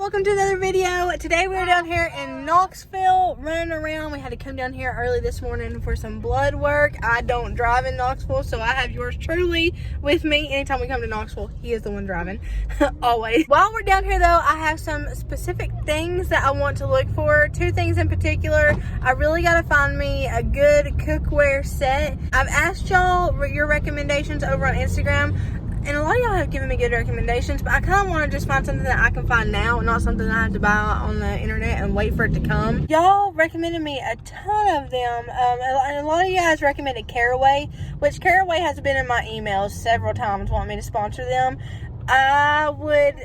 welcome to another video. Today we're down here in Knoxville running around. We had to come down here early this morning for some blood work. I don't drive in Knoxville, so I have yours truly with me. Anytime we come to Knoxville, he is the one driving, always. While we're down here though, I have some specific things that I want to look for. Two things in particular. I really got to find me a good cookware set. I've asked y'all your recommendations over on Instagram. And a lot of y'all have given me good recommendations, but I kind of want to just find something that I can find now and not something I have to buy on the internet and wait for it to come. Y'all recommended me a ton of them, and a lot of you guys recommended Caraway, which Caraway has been in my emails several times wanting me to sponsor them. I would...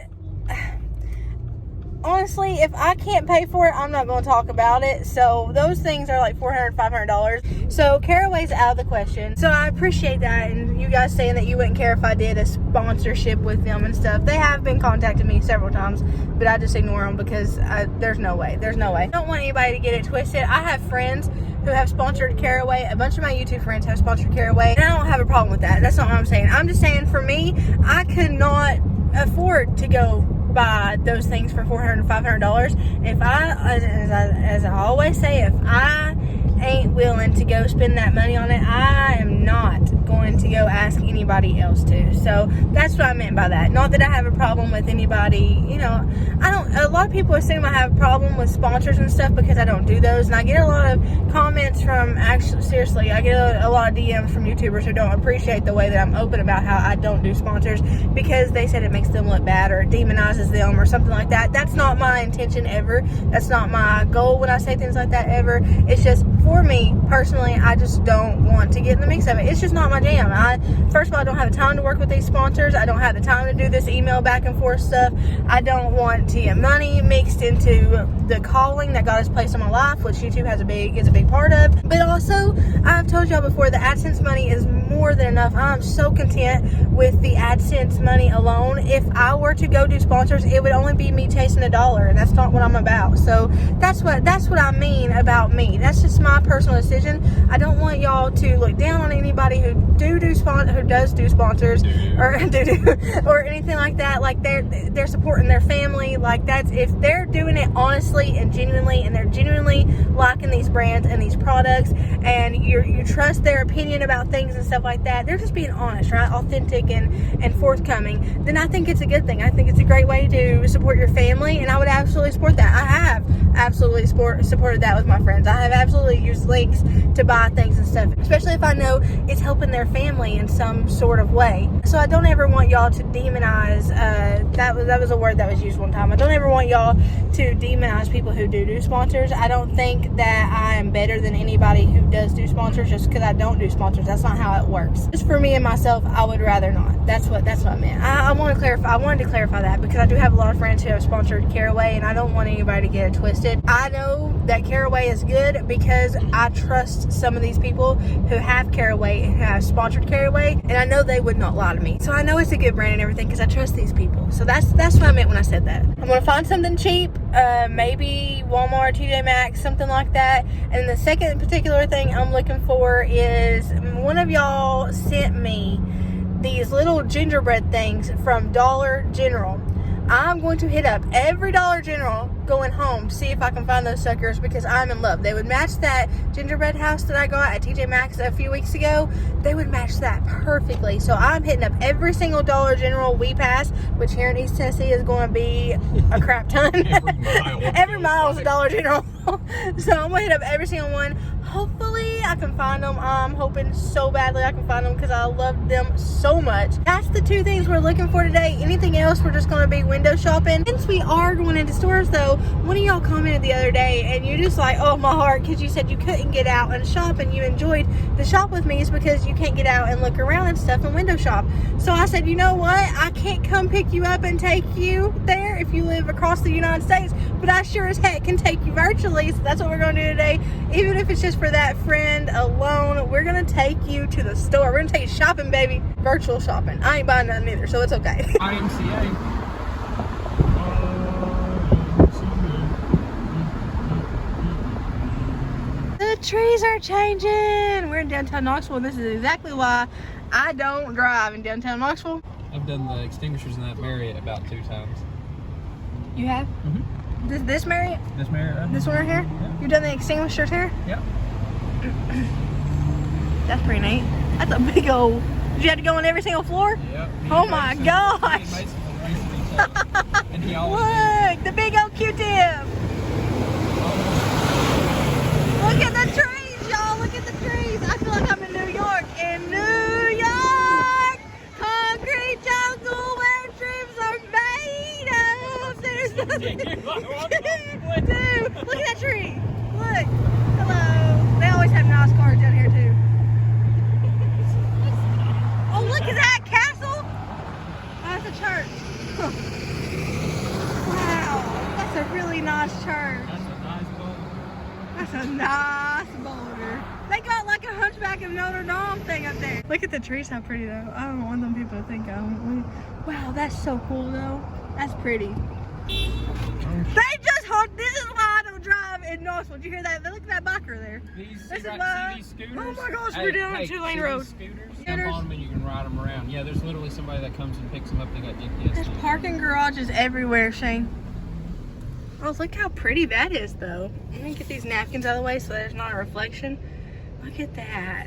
Honestly, if I can't pay for it, I'm not going to talk about it. So those things are like $400, $500. So Caraway's out of the question. So I appreciate that, and you guys saying that you wouldn't care if I did a sponsorship with them and stuff. They have been contacting me several times, but I just ignore them because there's no way. There's no way. I don't want anybody to get it twisted. I have friends who have sponsored Caraway. A bunch of my YouTube friends have sponsored Caraway, and I don't have a problem with that. That's not what I'm saying. I'm just saying, for me, I could not afford to go buy those things for $400 $500. If I, as I always say, if I ain't willing to go spend that money on it, I am not going to go ask anybody else to. So that's what I meant by that. Not that I have a problem with anybody, you know. A lot of people assume I have a problem with sponsors and stuff because I don't do those, and I get a lot of comments from, actually, seriously, I get a lot of DMs from YouTubers who don't appreciate the way that I'm open about how I don't do sponsors because they said it makes them look bad or it demonizes them or something like that. That's not my intention ever. That's not my goal when I say things like that ever. It's just, for me personally, I just don't want to get in the mix of it. It's just not my jam. First of all, I don't have the time to work with these sponsors. I don't have the time to do this email back and forth stuff. I don't want to get money mixed into the calling that God has placed in my life, which YouTube is a big part of. But also, I've told y'all before, the AdSense money is more than enough. I'm so content with the AdSense money alone. If I were to go do sponsors, it would only be me chasing $1, and that's not what I'm about. So that's what I mean about me. That's just my personal decision. I don't want y'all to look down on anybody who does do sponsors or or anything like that. Like they're supporting their family. Like, that's, if they're doing it honestly and genuinely, and they're genuinely liking these brands and these products, and you trust their opinion about things and stuff like that, they're just being honest, right? Authentic and forthcoming, then I think it's a good thing. I think it's a great way to support your family, and I would absolutely support that. I have absolutely supported that with my friends. I have absolutely used links to buy things and stuff, especially if I know it's helping their family in some sort of way. So I don't ever want y'all to demonize, that was a word that was used one time. I don't ever want y'all to demonize people who do sponsors. I don't think that I am better than anybody who does do sponsors just because I don't do sponsors. That's not how it works. Just for me and myself, I would rather not. That's what I meant. I wanted to clarify that because I do have a lot of friends who have sponsored Caraway, and I don't want anybody to get it twisted. I know that Caraway is good because I trust some of these people who have Caraway and who have sponsored Caraway, and I know they would not lie to me. So I know it's a good brand and everything because I trust these people. So that's what I meant when I said that. I'm gonna find something cheap, maybe Walmart, TJ Maxx, something like that. And the second particular thing I'm looking for is, one of y'all sent me these little gingerbread things from Dollar General. I'm going to hit up every Dollar General going home to see if I can find those suckers because I'm in love. They would match that gingerbread house that I got at TJ Maxx a few weeks ago. They would match that perfectly. So I'm hitting up every single Dollar General we pass, which here in East Tennessee is going to be a crap ton. Every mile is a Dollar General. So I'm going to hit up every single one. Hopefully I can find them. I'm hoping so badly I can find them because I love them so much. That's the two things we're looking for today. Anything else, we're just going to be window shopping. Since we are going into stores though, one of y'all commented the other day and you just like, oh my heart, because you said you couldn't get out and shop and you enjoyed the shop with me is because you can't get out and look around and stuff and window shop. So I said, you know what? I can't come pick you up and take you there if you live across the United States, but I sure as heck can take you virtually. So that's what we're going to do today. Even if it's just for that friend alone, we're going to take you to the store. We're going to take you shopping, baby. Virtual shopping. I ain't buying nothing either, so it's okay. IMCA. The trees are changing. We're in downtown Knoxville, and this is exactly why I don't drive in downtown Knoxville. I've done the extinguishers in that Marriott about 2 times. You have? Mm-hmm. This Marriott? This Marriott. This one right here? Yeah. You've done the extinguishers here? Yeah. That's pretty neat. That's a big old. Did you have to go on every single floor? Yep. Oh my gosh! Look, the big old Q-tip. Look at the trees, y'all. Look at the trees. I feel like I'm in New York. In New York, concrete jungle where dreams are made of. There's nothing. Dude, look at that tree. Look. Hello. They always have nice cars down here too. Oh, look at that castle. Oh, that's a church. Wow, that's a really nice church. That's a nice boulder. They got like a Hunchback of Notre Dame thing up there. Look at the trees, how pretty though. I don't want them people to think wow, that's so cool though. That's pretty. They just honked. This is why I don't drive in Knoxville. Did you hear that? Look at that biker there. This is why. See these scooters? Oh my gosh, we're down a 2-lane road. Scooters? Jump on them and you can ride them around. Yeah, there's literally somebody that comes and picks them up. They got GPS. There's parking garages everywhere, Shane. Oh, look how pretty that is, though. Let me get these napkins out of the way so there's not a reflection. Look at that.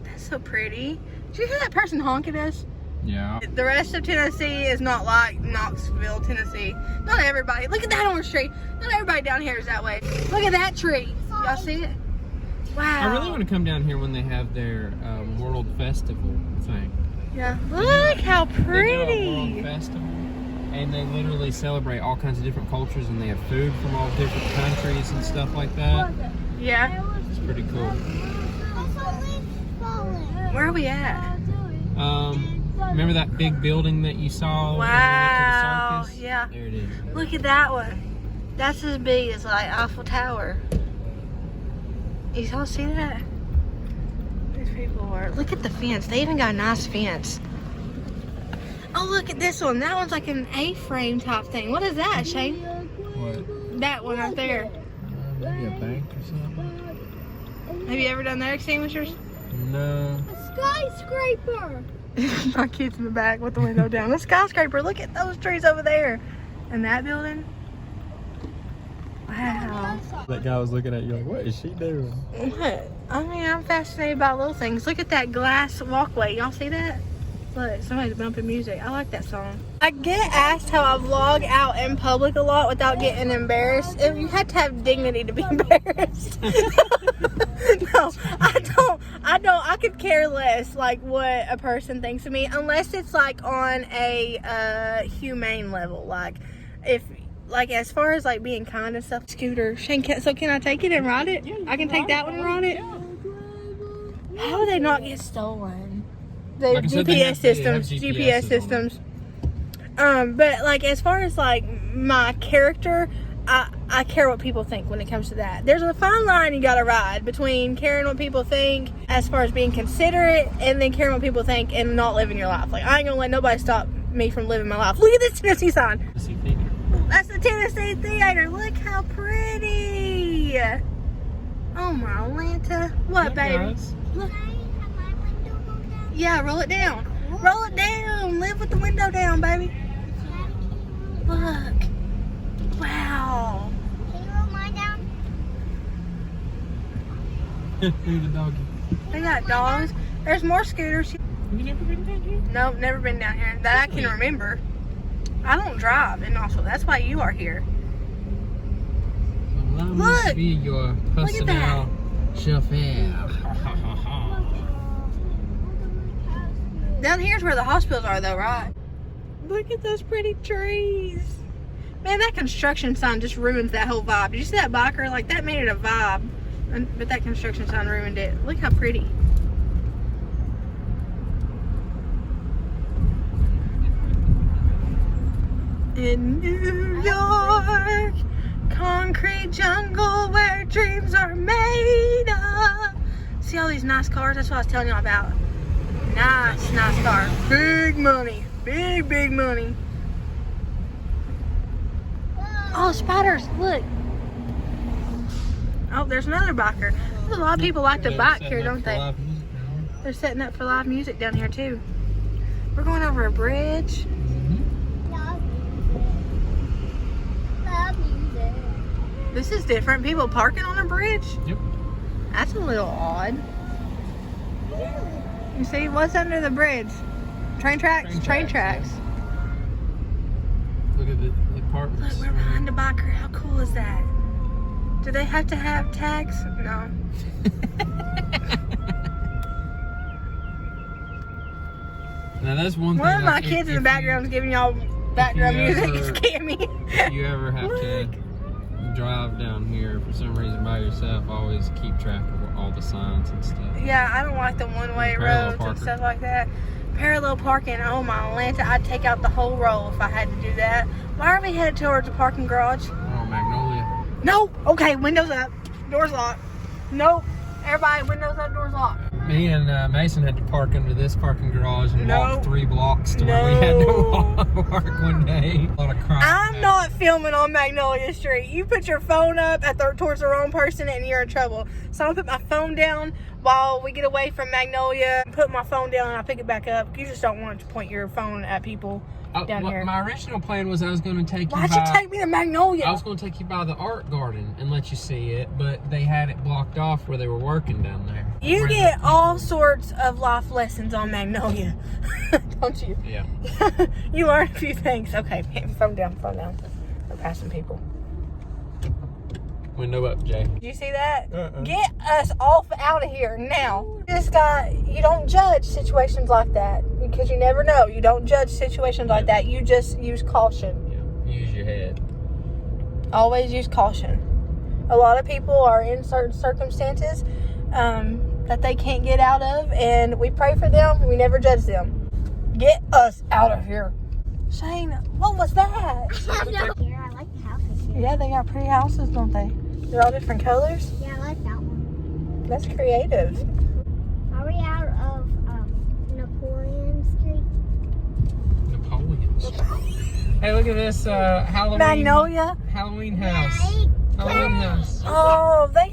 That's so pretty. Did you hear that person honk at us? Yeah. The rest of Tennessee is not like Knoxville, Tennessee. Not everybody. Look at that orange tree. Not everybody down here is that way. Look at that tree. Y'all see it? Wow. I really want to come down here when they have their World Festival thing. Yeah. Look how pretty. They do a World Festival, and they literally celebrate all kinds of different cultures, and they have food from all different countries and stuff like that. Yeah. It's pretty cool. Where are we at? Remember that big building that you saw? Wow. The circus? Yeah. There it is. Look at that one. That's as big as like Eiffel Tower. You all see that? These people are. Look at the fence. They even got a nice fence. Oh, look at this one. That one's like an A-frame type thing. What is that, Shane? What? That one right there. Maybe a bank or something. Have you ever done their extinguishers? No. A skyscraper. My kid's in the back with the window down. A skyscraper. Look at those trees over there. And that building. Wow. That guy was looking at you like, what is she doing? What? I mean, I'm fascinated by little things. Look at that glass walkway. Y'all see that? Look, somebody's bumping music. I like that song. I get asked how I vlog out in public a lot without getting embarrassed. You have to have dignity to be embarrassed. No, I don't. I could care less like what a person thinks of me, unless it's like on a humane level. Like if like as far as like being kind and stuff. Scooter. Shane, so can I take it and ride it? Yeah, I can take that one and ride it. How would they not get stolen? The Like I said, they have GPS systems. But like as far as like my character, I care what people think when it comes to that. There's a fine line you gotta ride between caring what people think as far as being considerate and then caring what people think and not living your life. Like I ain't gonna let nobody stop me from living my life. Look at this Tennessee sign. That's the Tennessee Theater. Look how pretty. Oh my Atlanta. What, baby? Look. Yeah, roll it down. Roll it down. Live with the window down, baby. Look. Wow. Can you roll mine down? Who's the doggy? They got dogs. There's more scooters. Have you never been down here? Nope, never been down here. That I can remember. I don't drive in Knoxville. That's why you are here. Allow me Look. to be your Look at personal chauffeur. Down here's where the hospitals are though, right? Look at those pretty trees. Man, that construction sign just ruins that whole vibe. Did you see that biker? Like, that made it a vibe. But that construction sign ruined it. Look how pretty. In New York, concrete jungle where dreams are made of. See all these nice cars? That's what I was telling y'all about. Nice car. Big money. Big money. Oh, spiders, look. Oh, there's another biker. There's a lot of people like to bike here, don't they? They're setting up for live music down here, too. We're going over a bridge. This is different. People parking on a bridge? Yep. That's a little odd. You see, what's under the bridge? Train tracks? Train tracks. Yeah. Look at the apartments. Look, we're behind the biker. How cool is that? Do they have to have tags? No. Now that's one thing. One of my kids in the background is giving y'all background music. You scare me. If you ever have to drive down here for some reason by yourself, always keep track of all the signs and stuff. Yeah, I don't like the one-way roads and stuff like that. Parallel parking, oh my Atlanta, I'd take out the whole row if I had to do that. Why are we headed towards the parking garage? Oh, Magnolia. No! Okay, windows up. Doors locked. Nope. Everybody, windows up, doors locked. Me and Mason had to park under this parking garage and walk 3 blocks to where we had to park one day. A lot of crime. I'm not filming on Magnolia Street. You put your phone up towards the wrong person and you're in trouble. So I'm gonna put my phone down while we get away from Magnolia. Put my phone down and I pick it back up. You just don't want to point your phone at people down here. My original plan was I was going to take you Why'd you take me to Magnolia? I was going to take you by the art garden and let you see it, but they had it blocked off where they were working down there. You get all sorts of life lessons on Magnolia, don't you? Yeah. You learn a few things. Okay, phone down, phone down. We're passing people. Window up, Jay. Did you see that? Get us off out of here now. You don't judge situations like that because you never know. You don't judge situations like that. You just use caution. Yeah. Use your head. Always use caution. A lot of people are in certain circumstances that they can't get out of, and we pray for them. We never judge them. Get us out of here. Shane, what was that? Here, I like the houses here. Yeah, they got pretty houses, don't they? They're all different colors. Yeah, I like that one. That's creative. Are we out of Napoleon Street? Napoleon Street. Hey, look at this Halloween. Magnolia. Halloween house. Halloween house. Oh, they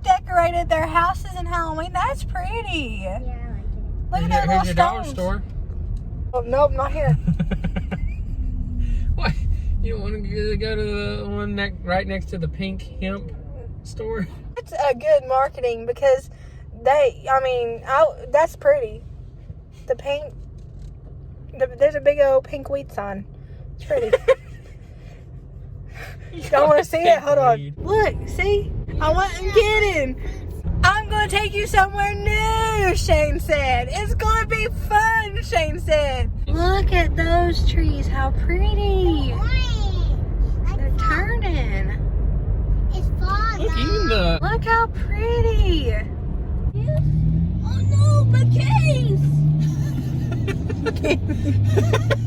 decorated their houses in Halloween. That's pretty. Yeah, I like it. Look at that little Here's your dollar stones. store. Oh, nope, not here. What? You don't want to go to the one right next to the pink hemp store? It's a good marketing because that's pretty. The pink, there's a big old pink weed sign. It's pretty. Don't want to see it? Hold on. Look, see? I wasn't kidding. I'm going to take you somewhere new, Shane said. It's going to be fun, Shane said. Look at those trees. How pretty. They're turning. It's fall. Look, even the... Look how pretty. Oh no, McKay's!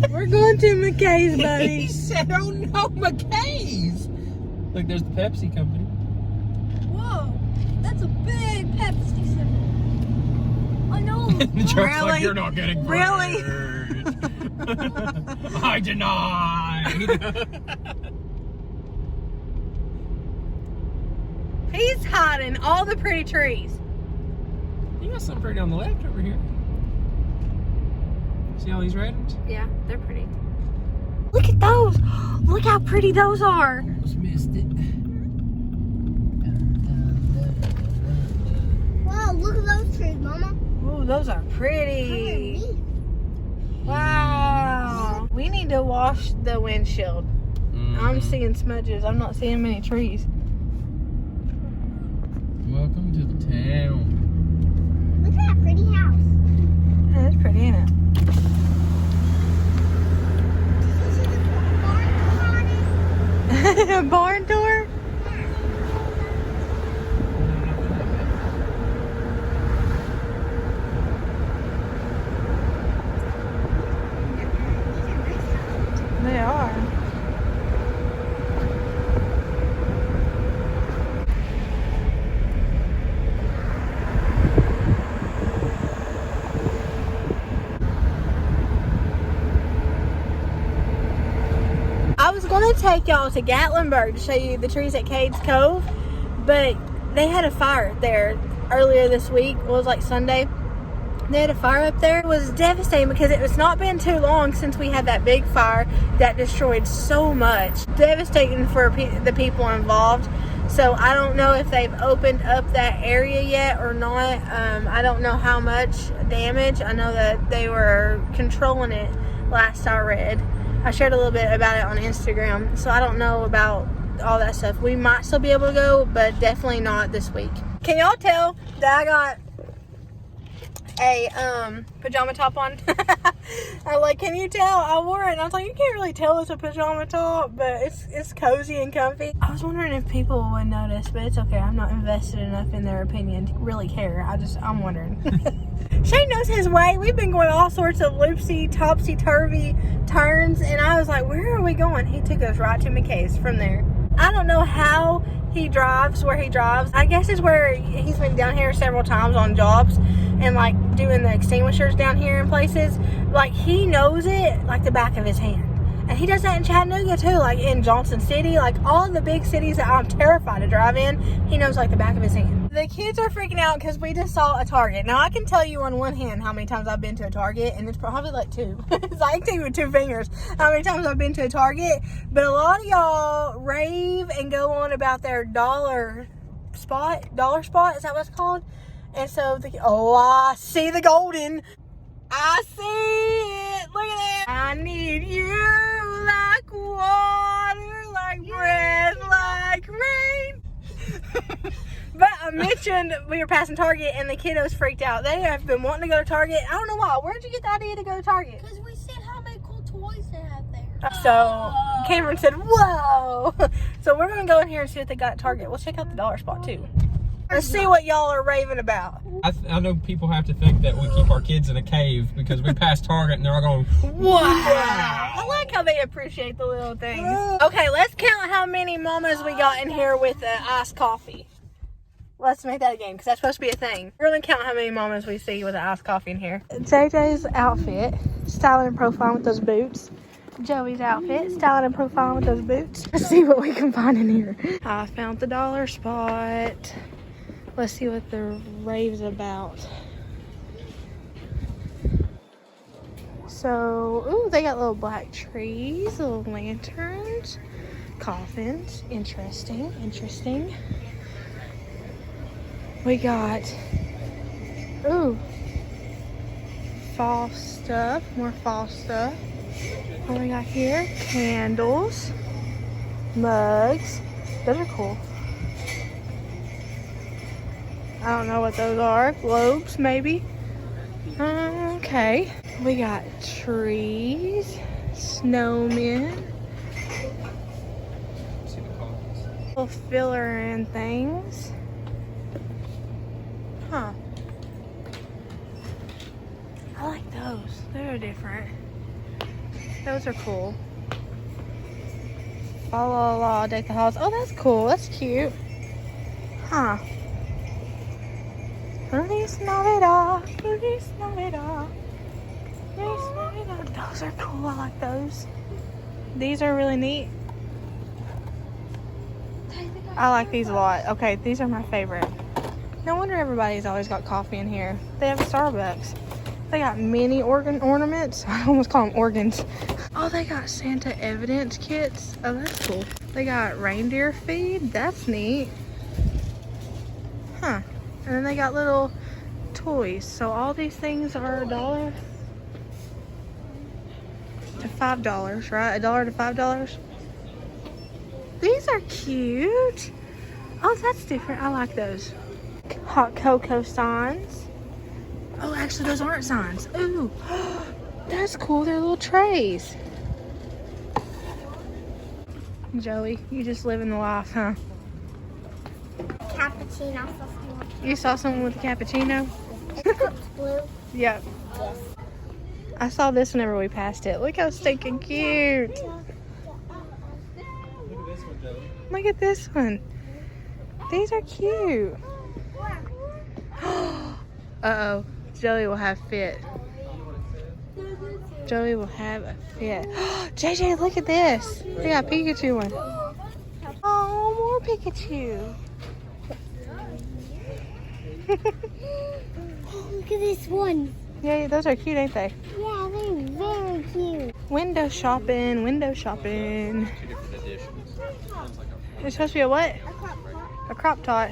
We're going to McKay's, He buddy. said, oh no, McKay's. Look, there's the Pepsi company. Whoa, that's a big Pepsi symbol. I know. The truck's Really? like, you're not getting Really? I denied. He's hiding all the pretty trees. You got something pretty on the left over here. See all these randoms? Yeah, they're pretty. Look at those. Look how pretty those are. Almost missed it. Wow, look at those trees, Mama. Ooh, those are pretty. Wow. We need to wash the windshield. I'm seeing smudges. I'm not seeing many trees. Welcome to the town. Look at that pretty house. Yeah, that's pretty, ain't it? Barn door? They are. I was going to take y'all to Gatlinburg to show you the trees at Cades Cove, but they had a fire there earlier this week. It was like Sunday, They had a fire up there. It was devastating because it's not been too long since we had that big fire that destroyed so much. Devastating for the people involved. So I don't know if they've opened up that area yet or not. I don't know how much damage. I know that they were controlling it last I read. I shared a little bit about it on Instagram. So I don't know about all that stuff. We might still be able to go, but definitely not this week. Can y'all tell that I got a pajama top on? I'm like, can you tell? I wore it and I was like, you can't really tell it's a pajama top, but it's cozy and comfy. I was wondering if people would notice, but it's okay. I'm not invested enough in their opinion to really care. I'm wondering. Shane knows his way. We've been going all sorts of loopsy, topsy-turvy turns, and I was like, where are we going? He took us right to McKay's from there. I don't know how he drives where he drives. I guess it's where he's been down here several times on jobs and like doing the extinguishers down here in places. Like he knows it like the back of his hand. And he does that in Chattanooga too, like in Johnson City, like all the big cities that I'm terrified to drive in, he knows like the back of his hand. The kids are freaking out because we just saw a Target. Now I can tell you on one hand how many times I've been to a Target, and it's probably like 2. It's like 2 with 2 fingers how many times I've been to a Target. But a lot of y'all rave and go on about their dollar spot, is that what it's called? And so, I see the golden. I see it. Look at that. I need you like water, like breath, like rain. But I mentioned we were passing Target and the kiddos freaked out. They have been wanting to go to Target. I don't know why. Where'd you get the idea to go to Target? Because we said how many cool toys they have there. So Cameron said, whoa. So we're going to go in here and see what they got at Target. We'll check out the dollar spot too. Let's see what y'all are raving about. I know people have to think that we keep our kids in a cave because we pass Target and they're all going, wow. I like how they appreciate the little things. Okay, let's count how many mamas we got in here with the iced coffee. Let's make that a game because that's supposed to be a thing. We're going to count how many mamas we see with the iced coffee in here. JJ's outfit, styling and profiling with those boots. Joey's outfit, styling and profiling with those boots. Let's see what we can find in here. I found the dollar spot. Let's see what the rave's about. So, ooh, they got little black trees, little lanterns, coffins. Interesting, interesting. We got, ooh, fall stuff, more fall stuff. What we got here? Candles, mugs. Those are cool. I don't know what those are. Globes, maybe. Okay. We got trees, snowmen, little filler and things. Huh. I like those. They're different. Those are cool. Follow law, deck the halls. Oh, that's cool. That's cute. Huh. Feliz Navidad, Feliz Navidad, Feliz Navidad. Those are cool. I like those. These are really neat. I like these a lot. Okay, these are my favorite. No wonder everybody's always got coffee in here. They have a Starbucks. They got mini organ ornaments. I almost call them organs. Oh, they got Santa evidence kits. Oh, that's cool. They got reindeer feed. That's neat. Huh. And then they got little toys. So all these things are $1 to $5, right? $1 to $5. These are cute. Oh, that's different. I like those. Hot cocoa signs. Oh, actually, those aren't signs. Ooh, that's cool. They're little trays. Joey, you just living the life, huh? Cappuccino. You saw someone with a cappuccino? It's blue. Yep. Yes. I saw this whenever we passed it. Look how stinking cute. look at this one, Joey. Look at this one. These are cute. Uh-oh. Joey will have fit. Joey will have a fit. JJ, look at this. They got Pikachu one. Oh, more Pikachu. Look at this one. Yeah, those are cute, ain't they? Yeah, they're very cute. Window shopping, window shopping. Two different editions. One's like It's supposed to be a what? A crop tot.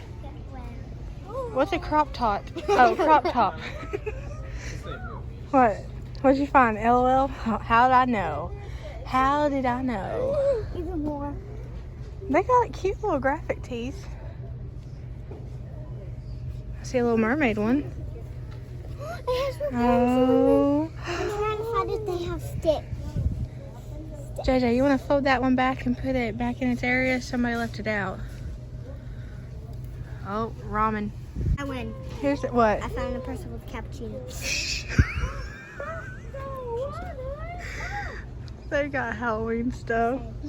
What's a crop tot? Oh, crop top. What? What'd you find? LOL? How did I know? How did I know? Even more. They got cute little graphic tees. I see a little mermaid one. It has Oh. I'm trying to find if they have sticks. JJ, you want to fold that one back and put it back in its area? Somebody left it out. Oh, ramen. I win. Here's the, what? I found a person with cappuccino. They got Halloween stuff. I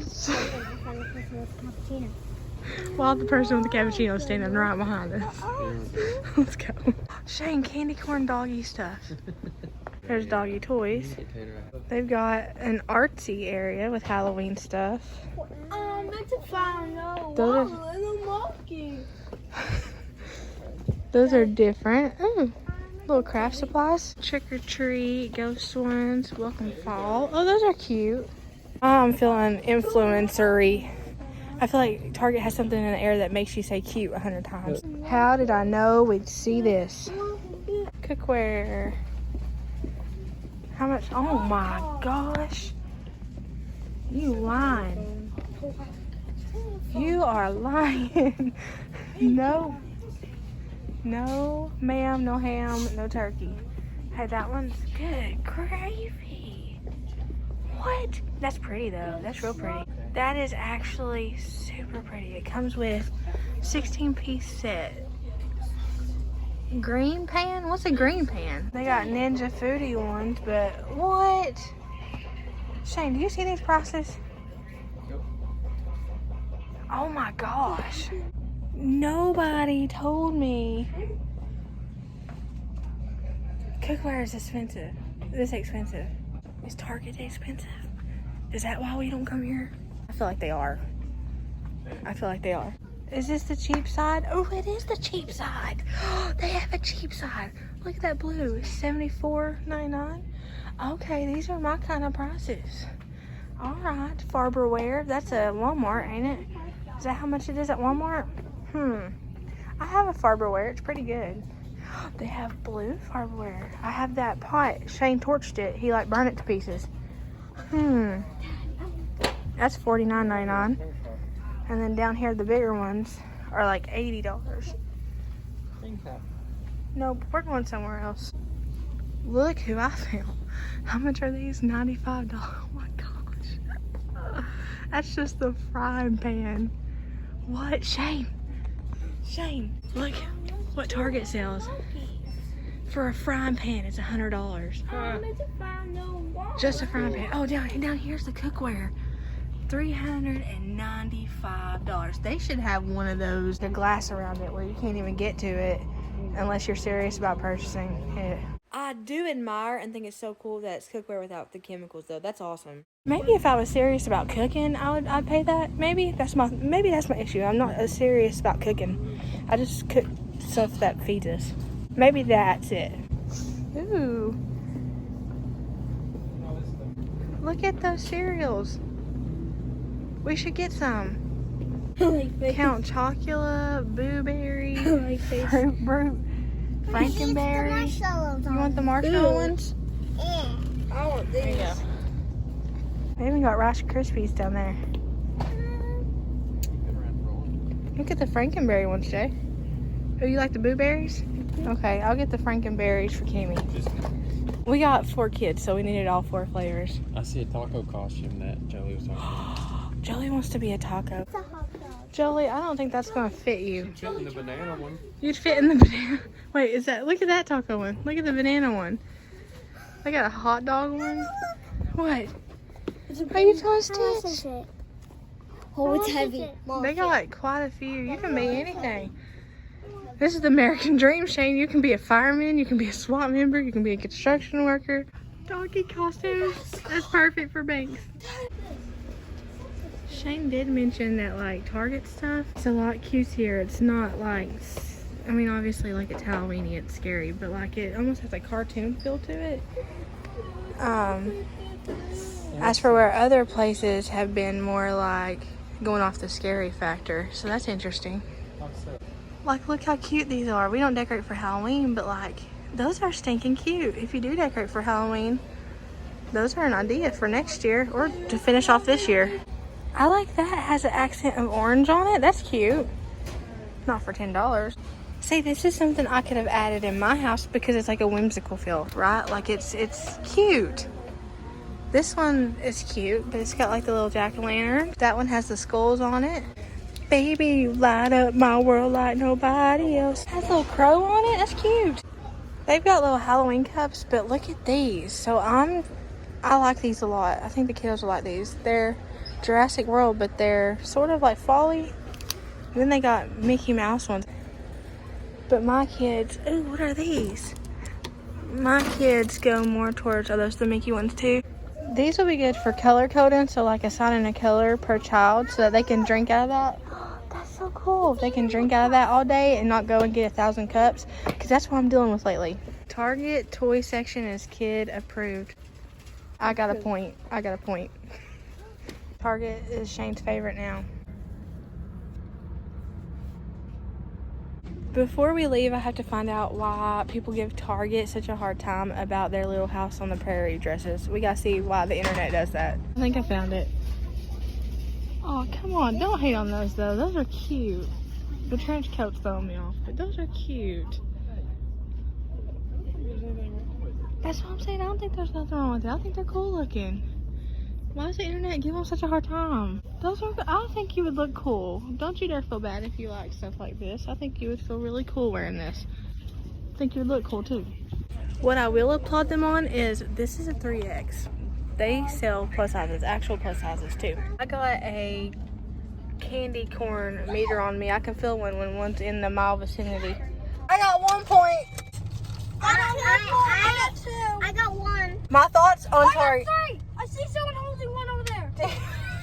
found a person with cappuccino. While the person with the cappuccino is standing right behind us. Let's go. Shane, candy corn doggy stuff. There's doggy toys. They've got an artsy area with Halloween stuff. That's a fun. No. Those are- little monkey. Those are different. Ooh, little craft supplies. Trick or treat, ghost ones, welcome fall. Oh, those are cute. I'm feeling influencer-y. I feel like Target has something in the air that makes you say cute 100 times. How did I know we'd see this? Cookware. How much? Oh my gosh. You lying. You are lying. No. No, ma'am, no ham, no turkey. Hey, that one's good gravy. What? That's pretty though. That's real pretty. That is actually super pretty. It comes with 16-piece set. Green pan? What's a green pan? They got Ninja Foodie ones, but what? Shane, do you see these prices? Oh my gosh. Nobody told me. Cookware is expensive. This expensive. Is Target expensive? Is that why we don't come here? I feel like they are. I feel like they are. Is this the cheap side? Oh, it is the cheap side. They have a cheap side. Look at that blue. $74.99. Okay, these are my kind of prices. All right, Farberware. That's a Walmart, ain't it? Is that how much it is at Walmart? I have a Farberware. It's pretty good. They have blue Farberware. I have that pot. Shane torched it. He like burned it to pieces. That's $49.99. And then down here, the bigger ones are like $80. Nope, we're going somewhere else. Look who I found. How much are these? $95. Oh my gosh. That's just the frying pan. What? Shane. Shane, look what Target sells. For a frying pan, it's $100. Just a frying pan. Oh, down here's the cookware. $395. They should have one of those, the glass around it where you can't even get to it unless you're serious about purchasing it. I do admire and think it's so cool that it's cookware without the chemicals though. That's awesome. Maybe if I was serious about cooking, I'd pay that. Maybe that's my issue. I'm not as serious about cooking. I just cook stuff that feeds us. Maybe that's it. Ooh. Look at those cereals. We should get some. Count Chocula, Boo Berry, Fruit Brute, Frankenberry. You want the marshmallow ones? Yeah. I want There you go. They even got Rice Krispies down there. Look at the Frankenberry ones, Jay. Oh, you like the Boo Berries? Okay, I'll get the Frankenberries for Kimmy. We got 4 kids, so we needed all 4 flavors. I see a taco costume that Joey was talking about. Joey wants to be a taco. It's a hot dog. Joey, I don't think that's gonna fit you. Fit in the banana one. You'd fit in the banana. Wait, is that? Look at that taco one. Look at the banana one. They got a hot dog one. What? Are you trying to stitch? Oh, it's heavy. They got quite a few. You can be anything. This is the American dream, Shane. You can be a fireman. You can be a SWAT member. You can be a construction worker. Doggy costumes. That's perfect for Banks. Shane did mention that like Target stuff, it's a lot cutesier. It's not like I mean, obviously, like, it's Halloween-y, it's scary, but like it almost has a cartoon feel to it. As for where other places have been more like going off the scary factor, so that's interesting. Like, look how cute these are. We don't decorate for Halloween, but like, those are stinking cute. If you do decorate for Halloween, those are an idea for next year or to finish off this year. I like that. It has an accent of orange on it. That's cute. Not for $10. See, this is something I could have added in my house because it's like a whimsical feel, right? Like it's cute. This one is cute, but it's got like the little jack-o'-lantern. That one has the skulls on it. Baby, you light up my world like nobody else. It has a little crow on it. That's cute. They've got little Halloween cups, but look at these. So I like these a lot. I think the kiddos will like these. They're Jurassic World, but they're sort of like folly. And then they got Mickey Mouse ones. But my kids, ooh, what are these? My kids go more towards, are those the Mickey ones too? These will be good for color coding, so like assigning a color per child so that they can drink out of that. That's so cool. They can drink out of that all day and not go and get 1,000 cups, because that's what I'm dealing with lately. Target toy section is kid approved. I got a point. Target is Shane's favorite now. Before we leave, I have to find out why people give Target such a hard time about their Little House on the Prairie dresses. We gotta see why the internet does that. I think I found it. Oh, come on. Don't hate on those, though. Those are cute. The trench coat's throwing me off, but those are cute. That's what I'm saying. I don't think there's nothing wrong with it. I think they're cool looking. Why does the internet give them such a hard time? Those are, I think you would look cool. Don't you dare feel bad if you like stuff like this. I think you would feel really cool wearing this. I think you would look cool too. What I will applaud them on is this is a 3X. They sell plus sizes, actual plus sizes too. I got a candy corn meter on me. I can feel one when one's in the mile vicinity. I got 1 point. I got 2. I got 1. My thoughts on Target. I got 3. I see someone holding one over there.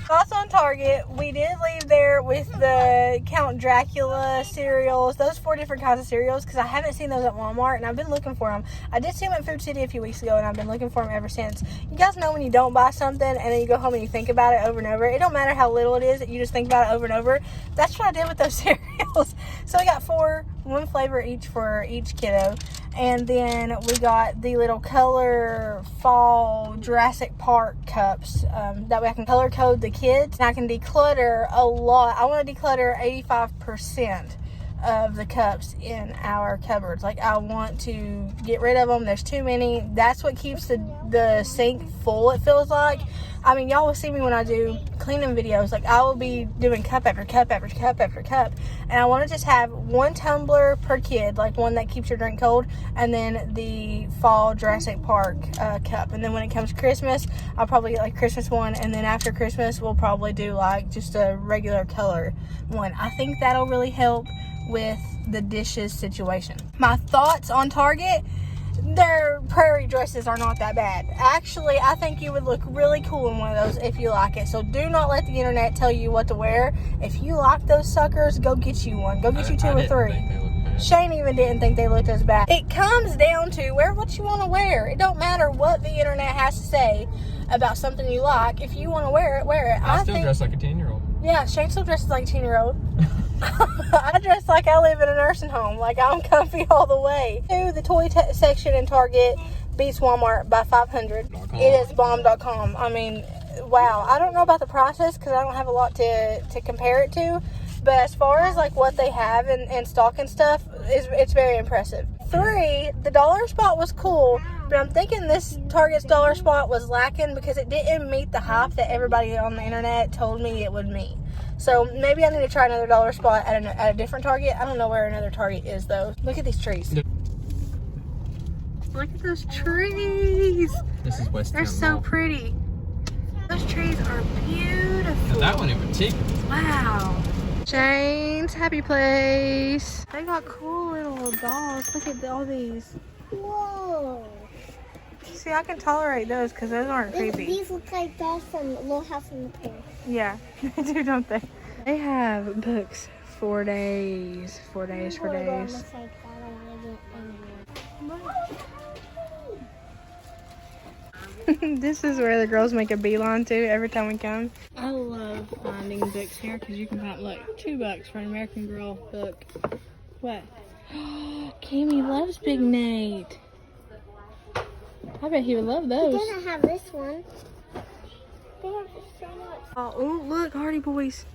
Thoughts on Target. We did leave there with the Count Dracula cereals, those 4 different kinds of cereals, because I haven't seen those at Walmart and I've been looking for them. I did see them at Food City a few weeks ago and I've been looking for them ever since. You guys know when you don't buy something and then you go home and you think about it over and over. It don't matter how little it is, you just think about it over and over. That's what I did with those cereals. So I got 4, 1 flavor each for each kiddo. And then we got the little color fall Jurassic Park cups. That way I can color code the kids. And I can declutter a lot. I want to declutter 85% of the cups in our cupboards. Like, I want to get rid of them. There's too many. That's what keeps the sink full, it feels like. I mean, y'all will see me when I do cleaning videos. Like, I will be doing cup after cup after cup after cup. And I want to just have 1 tumbler per kid, like one that keeps your drink cold, and then the fall Jurassic Park cup. And then when it comes to Christmas, I'll probably get like Christmas one. And then after Christmas, we'll probably do like just a regular color one. I think that'll really help with the dishes situation. My thoughts on Target. Their prairie dresses are not that bad. Actually, I think you would look really cool in one of those if you like it. So do not let the internet tell you what to wear. If you like those suckers, go get you one. Go get you 2 or 3. Shane even didn't think they looked as bad. It comes down to wear what you want to wear. It don't matter what the internet has to say about something you like. If you want to wear it, wear it. I still dress like a 10-year-old. Yeah, Shane still dresses like a 10-year-old. I dress like I live in a nursing home. Like, I'm comfy all the way. The toy section in Target beats Walmart by 500. It is bomb.com. I mean, wow. I don't know about the prices because I don't have a lot to compare it to. But as far as like what they have in stock and stuff, it's very impressive. 3, the dollar spot was cool, but I'm thinking this Target's dollar spot was lacking because it didn't meet the hype that everybody on the internet told me it would meet. So maybe I need to try another dollar spot at a different Target. I don't know where another Target is though. Look at these trees. Look at those trees. This is West They're Town so Mall. pretty. Those trees are beautiful. Now that one in particular. Wow. Shane's Happy Place. They got cool little dolls. Look at all these. Whoa. See, I can tolerate those because those aren't creepy. These look like dolls from Little House on the Prairie. Yeah, they do, don't they? They have books 4 days. 4 days, 4 days. This is where the girls make a beeline to every time we come. I love finding books here because you can find like $2 for an American Girl book. What? Kimmy loves Big Nate. I bet he would love those. He doesn't have this one. They have so much. Oh, ooh, look, Hardy Boys.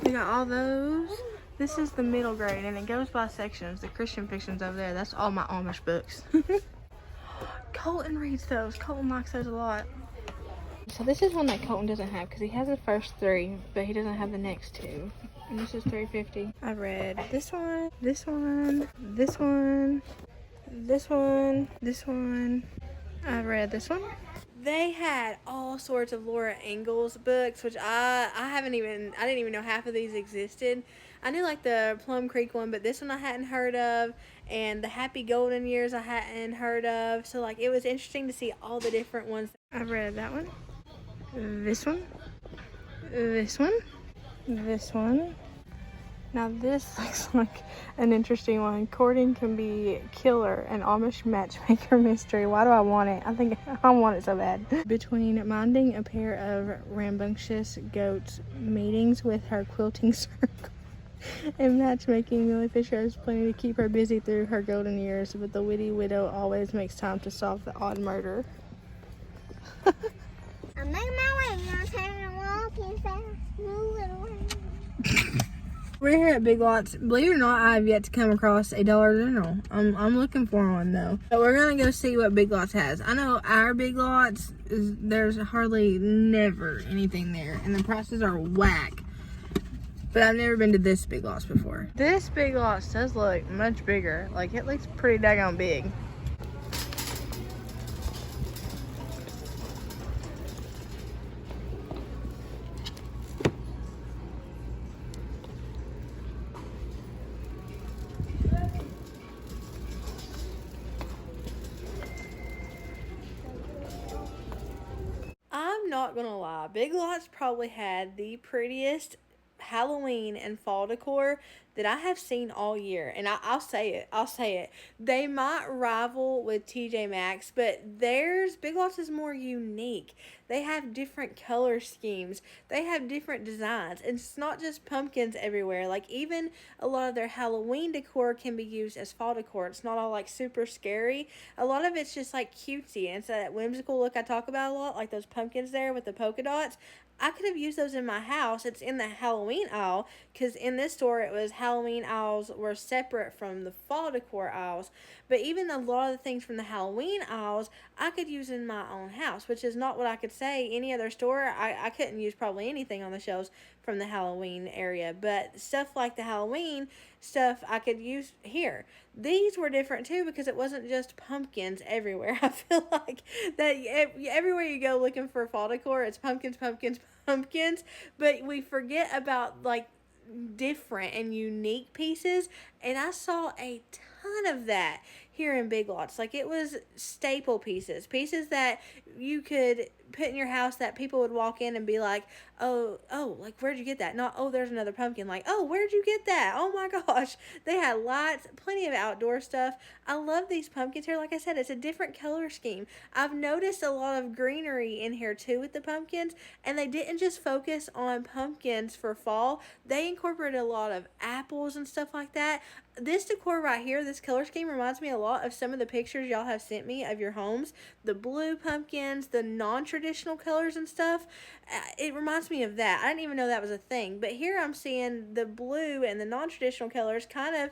We got all those. This is the middle grade, and it goes by sections. The Christian fiction's over there. That's all my Amish books. Colton reads those. Colton likes those a lot. So this is one that Colton doesn't have because he has the first 3, but he doesn't have the next 2. And this is $3.50. I read this one, this one, this one, this one, this one. I read this one. They had all sorts of Laura Ingalls books, which I didn't even know half of these existed. I knew like the Plum Creek one, but this one I hadn't heard of, and the Happy Golden Years I hadn't heard of. So like it was interesting to see all the different ones. I read that one, this one, this one, this one. Now this looks like an interesting one. Courting can be killer, an Amish matchmaker mystery. Why do I want it? I think I want it so bad. Between minding a pair of rambunctious goats, meetings with her quilting circle, and matchmaking, Millie Fisher has plenty to keep her busy through her golden years, but the witty widow always makes time to solve the odd murder. I'm making my way. I'm taking walking fast. Moving We're here at Big Lots. Believe it or not, I have yet to come across a Dollar General. I'm looking for one though. So we're gonna go see what Big Lots has. I know our Big Lots there's hardly never anything there, and the prices are whack. But I've never been to this Big Lots before. This Big Lots does look much bigger. Like it looks pretty daggone big. I'm not gonna lie, Big Lots probably had the prettiest Halloween and fall decor that I have seen all year, and I'll say it. They might rival with TJ Maxx, but Big Lots is more unique. They have different color schemes. They have different designs. And it's not just pumpkins everywhere. Like even a lot of their Halloween decor can be used as fall decor. It's not all like super scary. A lot of it's just like cutesy, and it's that whimsical look I talk about a lot, like those pumpkins there with the polka dots. I could have used those in my house. It's in the Halloween aisle, because in this store it was Halloween aisles were separate from the fall decor aisles. But even a lot of the things from the Halloween aisles I could use in my own house, which is not what I could say any other store. I couldn't use probably anything on the shelves from the Halloween area, but stuff like the Halloween stuff I could use here. These were different too, because it wasn't just pumpkins everywhere. I feel like that everywhere you go looking for fall decor, it's pumpkins, pumpkins, pumpkins, but we forget about like different and unique pieces, and I saw a ton of that here in Big Lots. Like it was staple pieces that you could put in your house that people would walk in and be like, oh, like where'd you get that? Not, oh, there's another pumpkin. Like, oh, where'd you get that? Oh my gosh. They had lights, plenty of outdoor stuff. I love these pumpkins here. Like I said, it's a different color scheme. I've noticed a lot of greenery in here too with the pumpkins, and they didn't just focus on pumpkins for fall. They incorporated a lot of apples and stuff like that. This decor right here, this color scheme reminds me a lot of some of the pictures y'all have sent me of your homes. The blue pumpkins, the non-traditional colors and stuff. It reminds me of that. I didn't even know that was a thing. But here I'm seeing the blue and the non-traditional colors kind of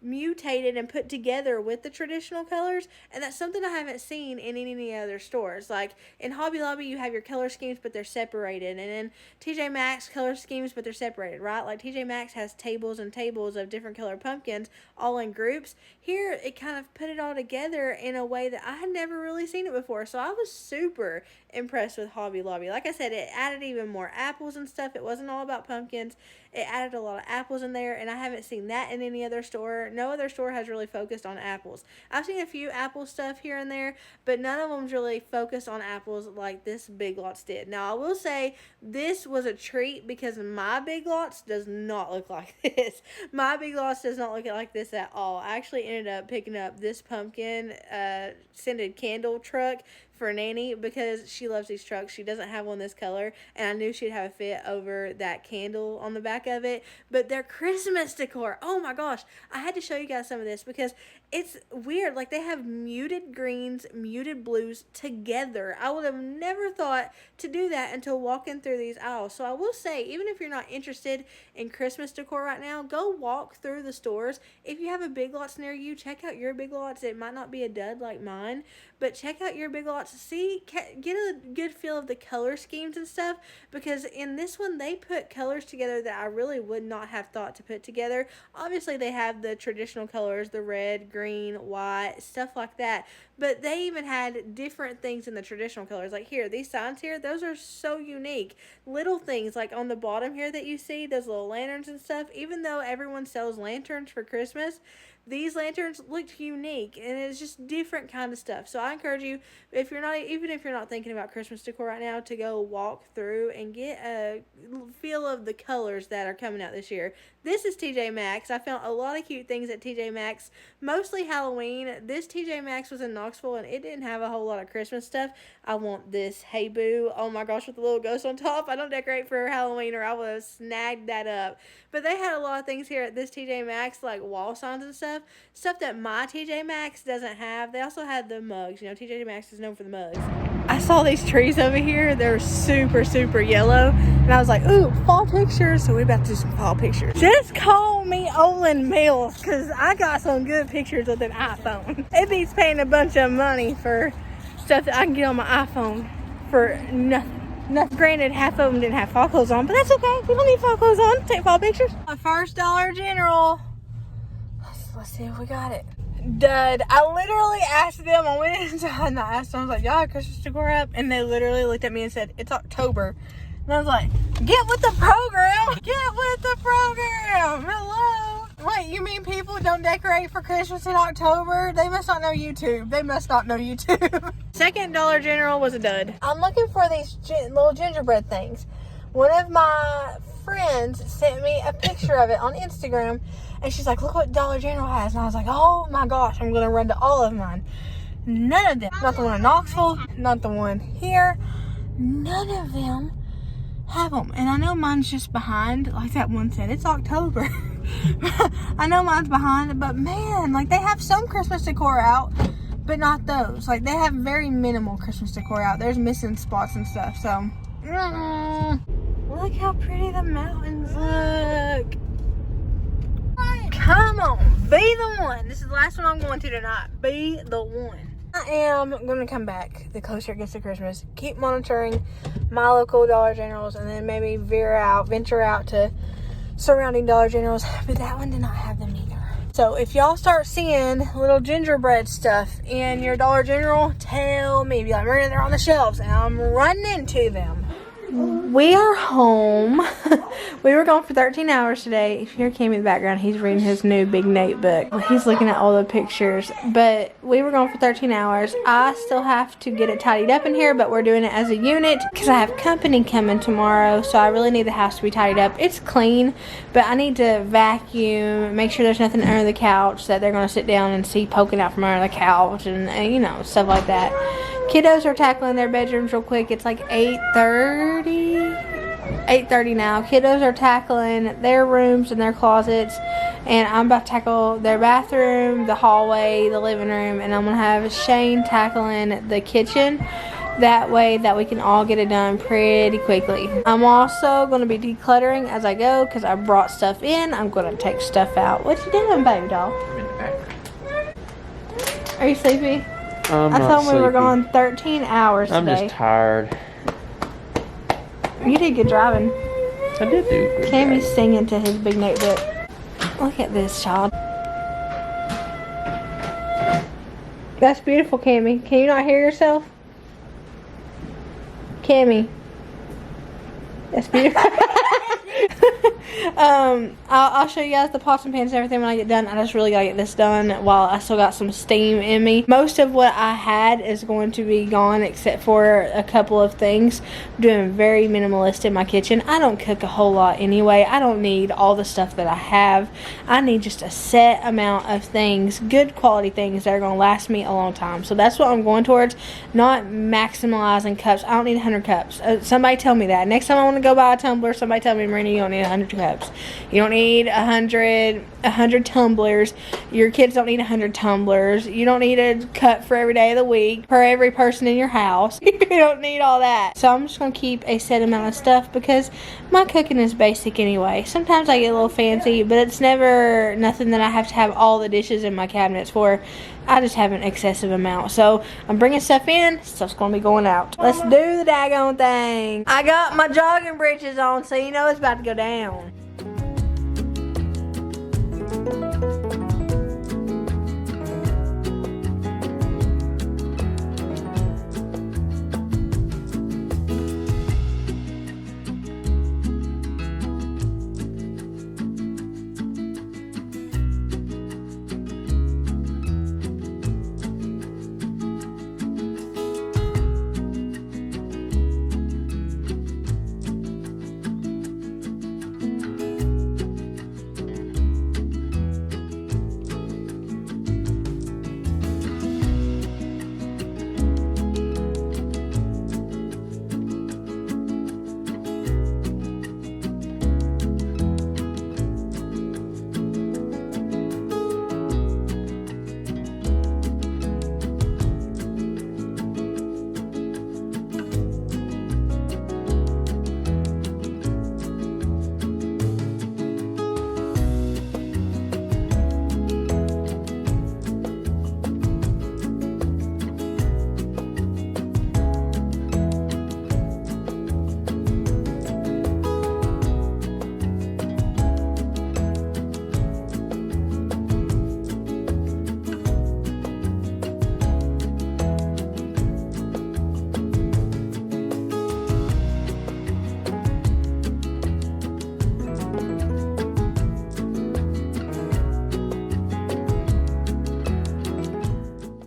mutated and put together with the traditional colors, and that's something I haven't seen in any other stores. Like in Hobby Lobby you have your color schemes but they're separated, and in TJ Maxx color schemes but they're separated, right? Like TJ Maxx has tables and tables of different color pumpkins all in groups. Here it kind of put it all together in a way that I had never really seen it before, so I was super impressed with Hobby Lobby. Like I said, it added even more apples and stuff. It wasn't all about pumpkins. It added a lot of apples in there, and I haven't seen that in any other store. No other store has really focused on apples. I've seen a few apple stuff here and there, but none of them's really focused on apples like this Big Lots did. Now, I will say this was a treat because my Big Lots does not look like this. My Big Lots does not look like this at all. I actually ended up picking up this pumpkin scented candle truck for Nanny because she loves these trucks. She doesn't have one this color, and I knew she'd have a fit over that candle on the back of it. But they're Christmas decor. Oh my gosh, I had to show you guys some of this because it's weird. Like, they have muted greens, muted blues together. I would have never thought to do that until walking through these aisles. So I will say, even if you're not interested in Christmas decor right now, go walk through the stores. If you have a Big Lots near you, check out your Big Lots. It might not be a dud like mine, but check out your Big Lots. See, get a good feel of the color schemes and stuff, because in this one they put colors together that I really would not have thought to put together. Obviously they have the traditional colors, the red, green, white, stuff like that, but they even had different things in the traditional colors. Like here, these signs here, those are so unique. Little things like on the bottom here that you see, those little lanterns and stuff, even though everyone sells lanterns for Christmas, these lanterns looked unique, and it's just different kind of stuff. So I encourage you, if you're not, even if you're not thinking about Christmas decor right now, to go walk through and get a feel of the colors that are coming out this year. This is TJ Maxx. I found a lot of cute things at TJ Maxx, mostly Halloween. This TJ Maxx was in Knoxville, and it didn't have a whole lot of Christmas stuff. I want this Hey Boo, oh my gosh, with the little ghost on top. I don't decorate for Halloween, or I would have snagged that up. But they had a lot of things here at this TJ Maxx, like wall signs and stuff that my TJ Maxx doesn't have. They also had the mugs. You know, TJ Maxx is known for the mugs. I saw these trees over here. They're super, super yellow. And I was like, ooh, fall pictures. So we're about to do some fall pictures. Just call me Olin Mills, because I got some good pictures with an iPhone. It beats paying a bunch of money for stuff that I can get on my iPhone for nothing. Granted, half of them didn't have fall clothes on, but that's okay. We don't need fall clothes on. Take fall pictures. My first Dollar General. Let's see if we got it. Dud. I literally asked them, I went inside and I asked them, I was like, y'all have Christmas decor up? And they literally looked at me and said, it's October. And I was like, get with the program. Get with the program. Hello. Wait, you mean people don't decorate for Christmas in October? They must not know YouTube. They must not know YouTube. Second Dollar General was a dud. I'm looking for these little gingerbread things. One of my friends sent me a picture of it on Instagram, and she's like, look what Dollar General has. And I was like, oh my gosh, I'm going to run to all of mine. None of them. Not the one in Knoxville, not the one here. None of them have them. And I know mine's just behind, like that one said, it's October. I know mine's behind, but man, like they have some Christmas decor out, but not those. Like they have very minimal Christmas decor out. There's missing spots and stuff, so. Look how pretty the mountains look. Come on, be the one. This is the last one I'm going to tonight. Be the one. I am going to come back the closer it gets to Christmas. Keep monitoring my local Dollar Generals, and then maybe venture out to surrounding Dollar Generals. But that one did not have them either. So if y'all start seeing little gingerbread stuff in your Dollar General, tell me. Be like, Merina, they're on the shelves, and I'm running into them. We are home. We were gone for 13 hours today. If you hear Cam in the background, he's reading his new big Nate book. He's looking at all the pictures. But we were gone for 13 hours. I still have to get it tidied up in here, but we're doing it as a unit because I have company coming tomorrow. So I really need the house to be tidied up. It's clean, but I need to vacuum, make sure there's nothing under the couch that they're going to sit down and see poking out from under the couch, and you know, stuff like that. Kiddos are tackling their bedrooms real quick. It's like 8:30 now. Kiddos are tackling their rooms and their closets, and I'm about to tackle their bathroom, the hallway, the living room, and I'm going to have Shane tackling the kitchen. That way that we can all get it done pretty quickly. I'm also going to be decluttering as I go because I brought stuff in. I'm going to take stuff out. What you doing, baby doll? I'm in the background. Are you sleepy? I'm I not thought we were sleepy. gone 13 hours today. I'm just tired. You did good driving. I did do good. Cammy's singing to his big notebook. Look at this, child. That's beautiful, Cammy. Can you not hear yourself? Cammy. That's beautiful. I'll show you guys the pots and pans and everything when I get done. I just really gotta get this done while I still got some steam in me. Most of what I had is going to be gone except for a couple of things. I'm doing very minimalist in my kitchen. I don't cook a whole lot anyway. I don't need all the stuff that I have. I need just a set amount of things, good quality things that are gonna last me a long time. So that's what I'm going towards, not maximalizing cups. I don't need 100 cups. Somebody tell me that. Next time I want to go buy a tumbler, somebody tell me, Marina, you don't need 100 cups. You don't need 100 tumblers. Your kids don't need 100 tumblers. You don't need a cup for every day of the week for every person in your house. You don't need all that. So I'm just going to keep a set amount of stuff because my cooking is basic anyway. Sometimes I get a little fancy, but it's never nothing that I have to have all the dishes in my cabinets for. I just have an excessive amount. So I'm bringing stuff in, stuff's going to be going out. Let's do the daggone thing. I got my jogging britches on, so you know it's about to go down.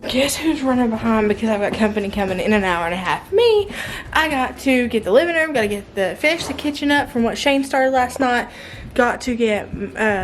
Guess who's running behind because I've got company coming in an hour and a half? Me. I got to get the living room, got to finish the kitchen up from what Shane started last night. Got to get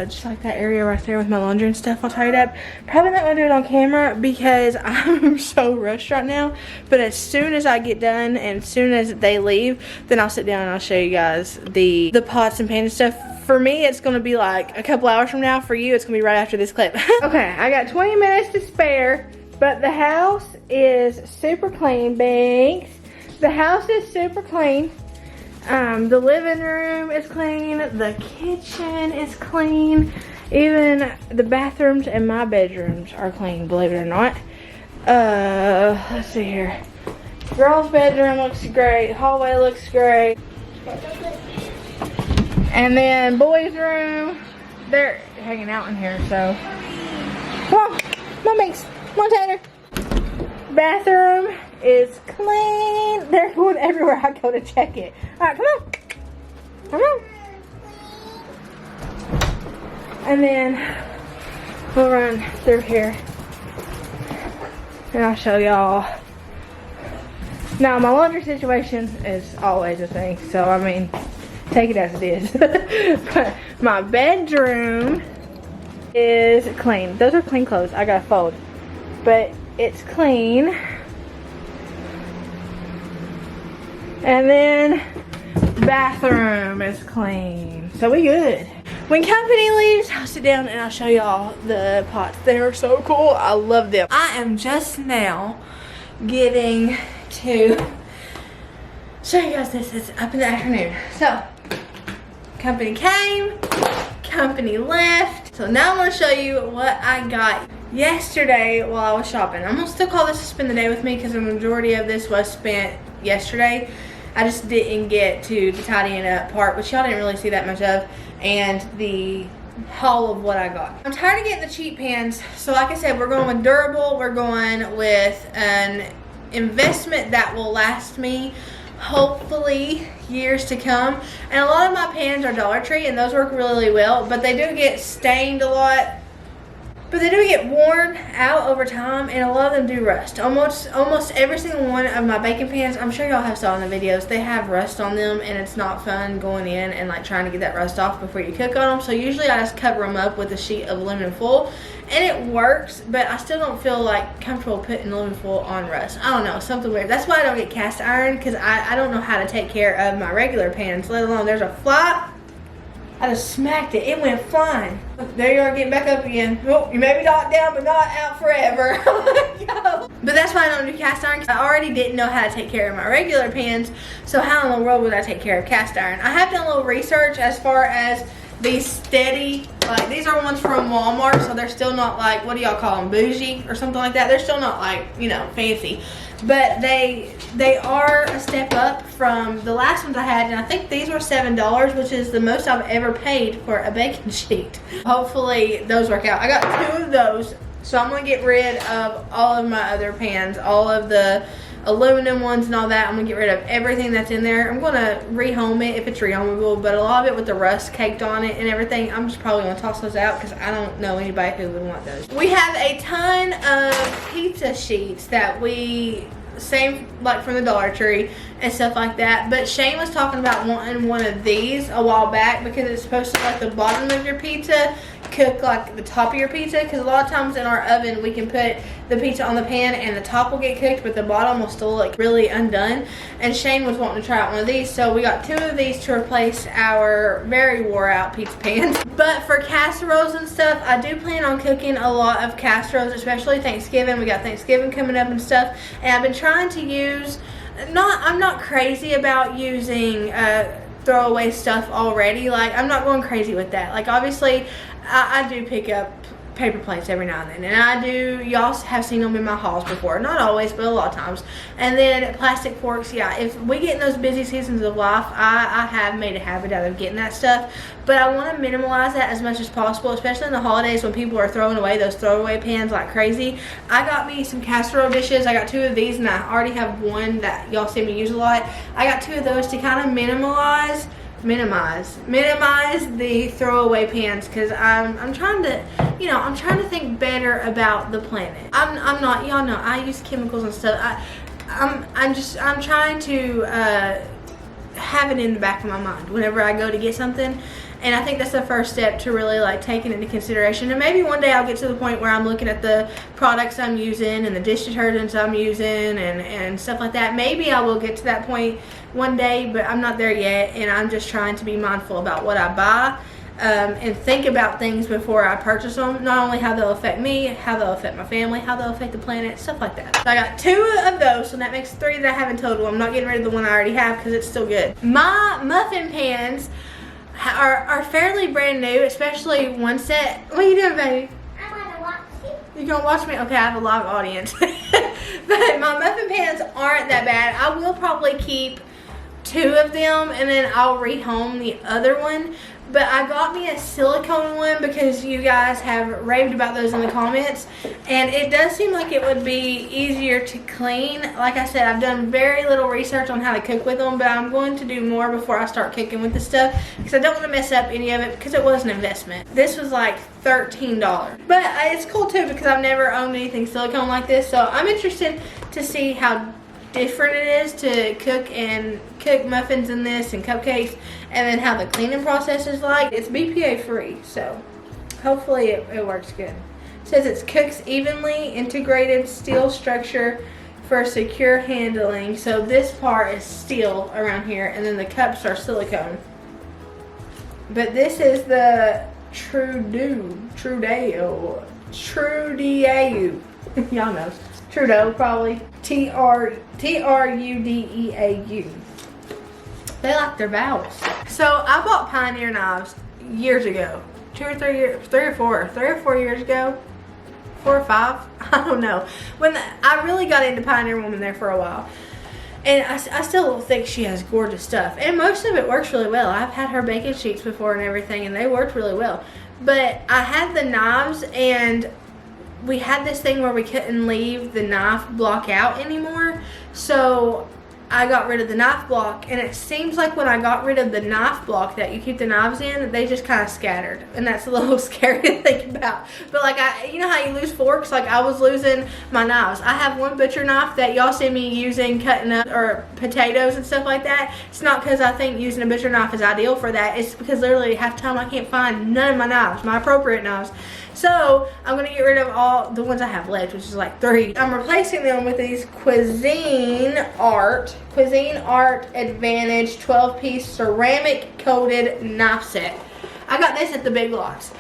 just like that area right there with my laundry and stuff all tied up. Probably not gonna do it on camera because I'm so rushed right now. But as soon as I get done and as soon as they leave, then I'll sit down and I'll show you guys the pots and pans and stuff. For me, it's gonna be like a couple hours from now. For you, it's gonna be right after this clip. Okay, I got 20 minutes to spare. But the house is super clean, Banks. The house is super clean. The living room is clean. The kitchen is clean. Even the bathrooms and my bedrooms are clean, believe it or not. Let's see here. Girl's bedroom looks great. Hallway looks great. And then boys' room, they're hanging out in here, so. Come on, come on, Banks. Come on, Tanner. Bathroom is clean. They're going everywhere I go to check it. Alright, come on. Come on. And then we'll run through here. And I'll show y'all. Now, my laundry situation is always a thing. So, I mean, take it as it is. But my bedroom is clean. Those are clean clothes. I gotta fold. But it's clean. And then bathroom is clean. So we good. When company leaves, I'll sit down and I'll show y'all the pots. They are so cool. I love them. I am just now getting to show you guys this. It's up in the afternoon. So company came, company left. So now I'm gonna show you what I got yesterday while I was shopping. I'm gonna still call this a spend the day with me because the majority of this was spent yesterday. I just didn't get to the tidying up part, which y'all didn't really see that much of, and the haul of what I got. I'm tired of getting the cheap pans, so like I said, we're going with durable. We're going with an investment that will last me hopefully years to come. And a lot of my pans are Dollar Tree, and those work really well, but they do get stained a lot. But they do get worn out over time, and a lot of them do rust. Almost every single one of my baking pans, I'm sure y'all have saw in the videos, they have rust on them, and it's not fun going in and like trying to get that rust off before you cook on them. So usually I just cover them up with a sheet of aluminum foil, and it works, but I still don't feel like comfortable putting aluminum foil on rust. I don't know, something weird. That's why I don't get cast iron, because I don't know how to take care of my regular pans, let alone there's a fly. I just smacked it. It went flying. There you are, getting back up again. Oh, you may be knocked down, but not out forever. But that's why I don't do cast iron, because I already didn't know how to take care of my regular pans. So how in the world would I take care of cast iron? I have done a little research as far as these steady, like these are ones from Walmart, so they're still not like, what do y'all call them, bougie or something like that. They're still not like, you know, fancy. But they are a step up from the last ones I had, and I think these were $7, which is the most I've ever paid for a baking sheet. Hopefully those work out. I got 2 of those, so I'm gonna get rid of all of my other pans, all of the aluminum ones and all that. I'm gonna get rid of everything that's in there. I'm gonna rehome it if it's rehomable, but a lot of it with the rust caked on it and everything, I'm just probably gonna toss those out because I don't know anybody who would want those. We have a ton of pizza sheets that we same like from the Dollar Tree and stuff like that, but Shane was talking about wanting one of these a while back because it's supposed to like the bottom of your pizza cook like the top of your pizza, because a lot of times in our oven we can put the pizza on the pan and the top will get cooked but the bottom will still look really undone. And Shane was wanting to try out one of these, so we got 2 of these to replace our very wore out pizza pans. But for casseroles and stuff, I do plan on cooking a lot of casseroles, especially Thanksgiving. We got Thanksgiving coming up and stuff, and I've been trying to use, I'm not crazy about using throwaway stuff already. Like, I'm not going crazy with that. Like, obviously I do pick up paper plates every now and then, and I do, y'all have seen them in my hauls before, not always but a lot of times. And then plastic forks, yeah, if we get in those busy seasons of life, I have made a habit out of getting that stuff, but I want to minimize that as much as possible, especially in the holidays when people are throwing away those throwaway pans like crazy. I got me some casserole dishes. I got 2 of these, and I already have one that y'all see me use a lot. I got 2 of those to kind of minimize the throwaway pans, because I'm trying to, you know, I'm trying to think better about the planet. I'm not, y'all know I use chemicals and stuff. I'm trying to have it in the back of my mind whenever I go to get something. And I think that's the first step to really like taking into consideration. And maybe one day I'll get to the point where I'm looking at the products I'm using and the dish detergents I'm using and stuff like that. Maybe I will get to that point one day, but I'm not there yet. And I'm just trying to be mindful about what I buy and think about things before I purchase them. Not only how they'll affect me, how they'll affect my family, how they'll affect the planet, stuff like that. So I got 2 of those, so that makes 3 that I have in total. I'm not getting rid of the one I already have because it's still good. My muffin pans are fairly brand new, especially one set. What are you doing, baby? I'm gonna watch you. You gonna watch me? Okay, I have a live audience. But my muffin pans aren't that bad. I will probably keep 2 of them and then I'll rehome the other one. But I got me a silicone one because you guys have raved about those in the comments, and it does seem like it would be easier to clean. Like I said, I've done very little research on how to cook with them, but I'm going to do more before I start cooking with the stuff because I don't want to mess up any of it because it was an investment. This was like $13, but it's cool too because I've never owned anything silicone like this, so I'm interested to see how different it is to cook muffins in this and cupcakes, and then how the cleaning process is like. It's BPA free, so hopefully it works good. It says it cooks evenly, integrated steel structure for secure handling. So this part is steel around here, and then the cups are silicone. But this is the Trudeo. Y'all know. Trudeau, probably. Trudeau. They like their vowels. So I bought Pioneer knives years ago. 2 or 3 years, 3 or 4 years ago. 4 or 5, I don't know. When I really got into Pioneer Woman there for a while. And I still think she has gorgeous stuff. And most of it works really well. I've had her baking sheets before and everything, and they worked really well. But I had the knives, and we had this thing where we couldn't leave the knife block out anymore. So I got rid of the knife block, and it seems like when I got rid of the knife block that you keep the knives in, they just kind of scattered, and that's a little scary to think about. But like, you know how you lose forks? Like, I was losing my knives. I have one butcher knife that y'all see me using cutting up or potatoes and stuff like that. It's not because I think using a butcher knife is ideal for that. It's because literally half the time I can't find none of my knives, my appropriate knives. So I'm gonna get rid of all the ones I have left, which is like 3. I'm replacing them with these Cuisine Art Advantage 12-piece ceramic coated knife set. I got this at the Big Lots.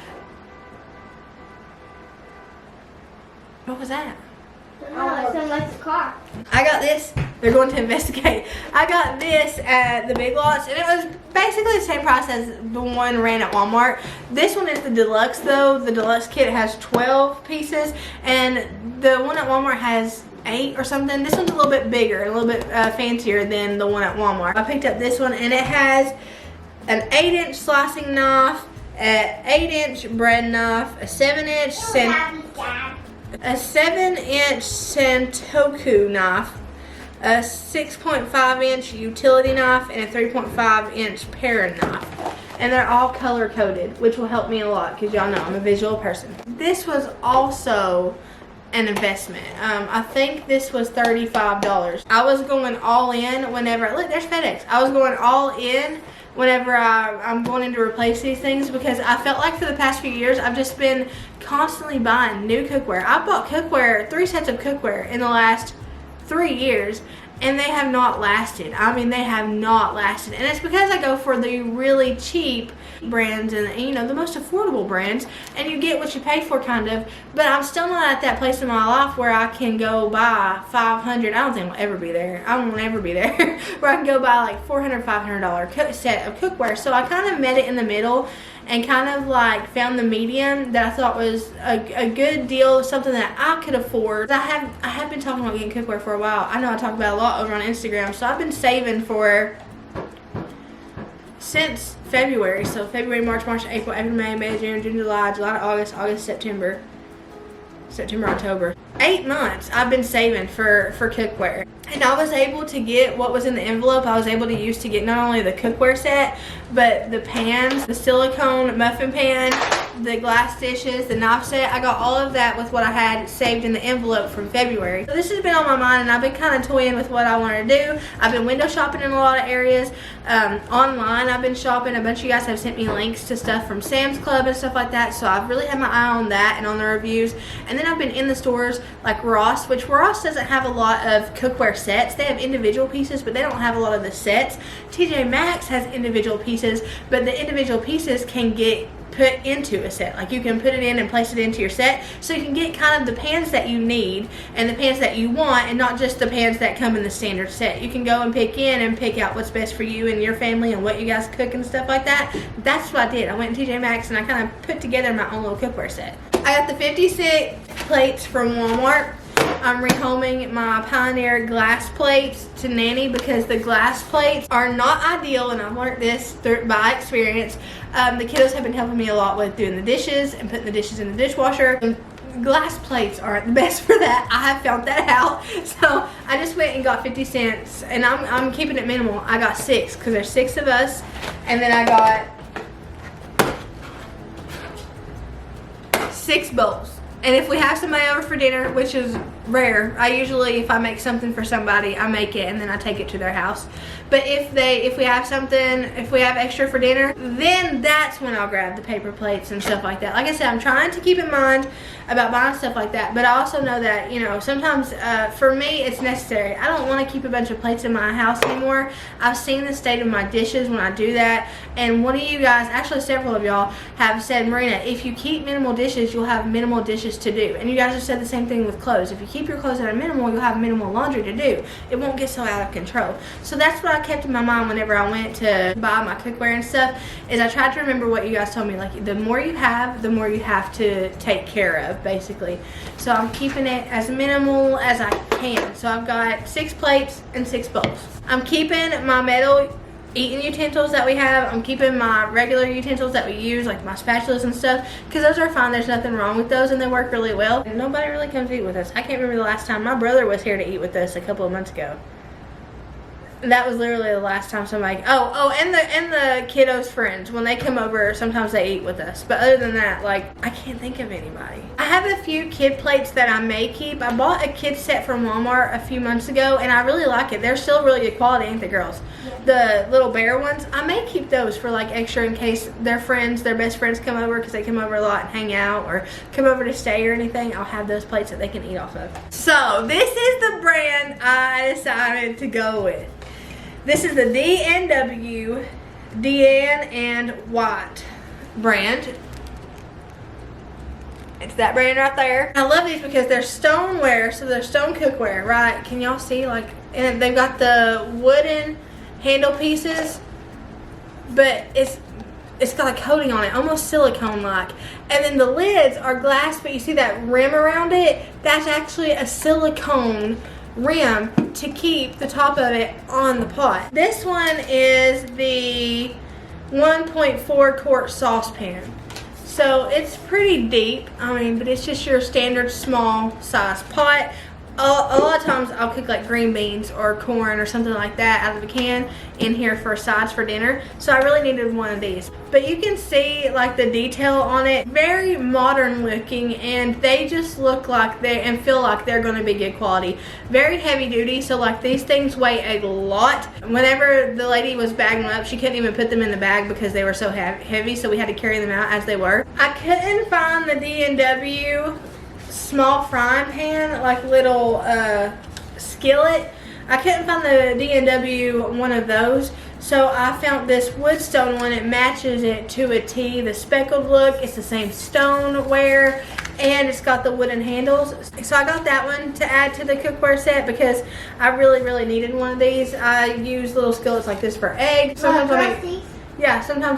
What was that? Oh, it sounds like the car. I got this. They're going to investigate. I got this at the Big Lots, and it was basically the same price as the one ran at Walmart. This one is the deluxe, though. The deluxe kit has 12 pieces, and the one at Walmart has 8 or something. This one's a little bit bigger, a little bit fancier than the one at Walmart. I picked up this one, and it has an 8-inch slicing knife, an 8-inch bread knife, a 7-inch Sentoku knife, a 6.5-inch utility knife, and a 3.5-inch paring knife. And they're all color coded, which will help me a lot because y'all know I'm a visual person. This was also an investment. I think this was $35. I was going all in whenever, look, there's FedEx. I was going all in whenever I'm going in to replace these things, because I felt like for the past few years I've just been constantly buying new cookware. I bought cookware, 3 sets of cookware in the last 3 years, and they have not lasted. I mean, they have not lasted, and it's because I go for the really cheap brands and, you know, the most affordable brands, and you get what you pay for, kind of. But I'm still not at that place in my life where I can go buy 500. I don't think I'll ever be there. I won't ever be there where I can go buy like $400, $500 set of cookware. So I kind of met it in the middle and kind of like found the medium that I thought was a good deal, something that I could afford. I have been talking about getting cookware for a while. I know I talk about it a lot over on Instagram, so I've been saving for since February. So February, March, April, May, June, July, August, September, October. 8 months I've been saving for cookware. And I was able to get what was in the envelope. I was able to use to get not only the cookware set, but the pans, the silicone muffin pan, the glass dishes, the knife set. I got all of that with what I had saved in the envelope from February. So this has been on my mind, and I've been kind of toying with what I want to do. I've been window shopping in a lot of areas. Online I've been shopping. A bunch of you guys have sent me links to stuff from Sam's Club and stuff like that, so I've really had my eye on that and on the reviews. And then I've been in the stores like Ross, which Ross doesn't have a lot of cookware sets. They have individual pieces, but they don't have a lot of the sets. TJ Maxx has individual pieces, but the individual pieces can get put into a set. Like, you can put it in and place it into your set, so you can get kind of the pans that you need and the pans that you want, and not just the pans that come in the standard set. You can go and pick out what's best for you and your family and what you guys cook and stuff like that. That's what I did. I went to TJ Maxx and I kind of put together my own little cookware set. I got the 56 plates from Walmart. I'm rehoming my Pioneer glass plates to Nanny because the glass plates are not ideal, and I've learned this by experience. The kiddos have been helping me a lot with doing the dishes and putting the dishes in the dishwasher. Glass plates aren't the best for that. I have found that out. So I just went and got 50 cents, and I'm keeping it minimal. I got 6 because there's 6 of us, and then I got 6 bowls. And if we have somebody over for dinner, which is rare, I usually, if I make something for somebody, I make it and then I take it to their house. But if we have extra for dinner, then that's when I'll grab the paper plates and stuff like that. Like I said, I'm trying to keep in mind about buying stuff like that, but I also know that, you know, sometimes for me it's necessary. I don't want to keep a bunch of plates in my house anymore. I've seen the state of my dishes when I do that, and one of you guys, actually several of y'all, have said, Marina, if you keep minimal dishes, you'll have minimal dishes to do. And you guys have said the same thing with clothes. If you keep your clothes at a minimal, you'll have minimal laundry to do. It won't get so out of control. So that's what I kept in my mind whenever I went to buy my cookware and stuff, is I tried to remember what you guys told me. Like, the more you have, the more you have to take care of, basically. So I'm keeping it as minimal as I can. So I've got 6 plates and 6 bowls. I'm keeping my metal eating utensils that we have. I'm keeping my regular utensils that we use, like my spatulas and stuff, because those are fine. There's nothing wrong with those, and they work really well. And nobody really comes to eat with us. I can't remember the last time my brother was here to eat with us a couple of months ago. That was literally the last time somebody. And the kiddos' friends, when they come over, sometimes they eat with us. But other than that, like, I can't think of anybody. I have a few kid plates that I may keep. I bought a kid set from Walmart a few months ago, and I really like it. They're still really good quality, ain't they, girls? Yeah. The little bear ones, I may keep those for like extra in case their friends, their best friends come over, because they come over a lot and hang out or come over to stay or anything. I'll have those plates that they can eat off of. So this is the brand I decided to go with. This is the D&W Deanne and White brand. It's that brand right there. I love these because they're stoneware, so they're stone cookware, right? Can y'all see? Like, and they've got the wooden handle pieces, but it's got a coating on it, almost silicone-like. And then the lids are glass, but you see that rim around it? That's actually a silicone rim to keep the top of it on the pot. This one is the 1.4 quart saucepan. So it's pretty deep, I mean, but it's just your standard small size pot. A lot of times I'll cook like green beans or corn or something like that out of a can in here for sides for dinner. So I really needed one of these. But you can see like the detail on it, very modern looking, and they just look like they and feel like they're going to be good quality. Very heavy duty, so like these things weigh a lot. Whenever the lady was bagging them up, she couldn't even put them in the bag because they were so heavy, so we had to carry them out as they were. I couldn't find the D&W small frying pan, like little skillet. I couldn't find the D&W one of those, so I found this woodstone one. It matches it to a T, the speckled look. It's the same stoneware, and it's got the wooden handles. So I got that one to add to the cookware set because I really needed one of these. I use little skillets like this for eggs. Sometimes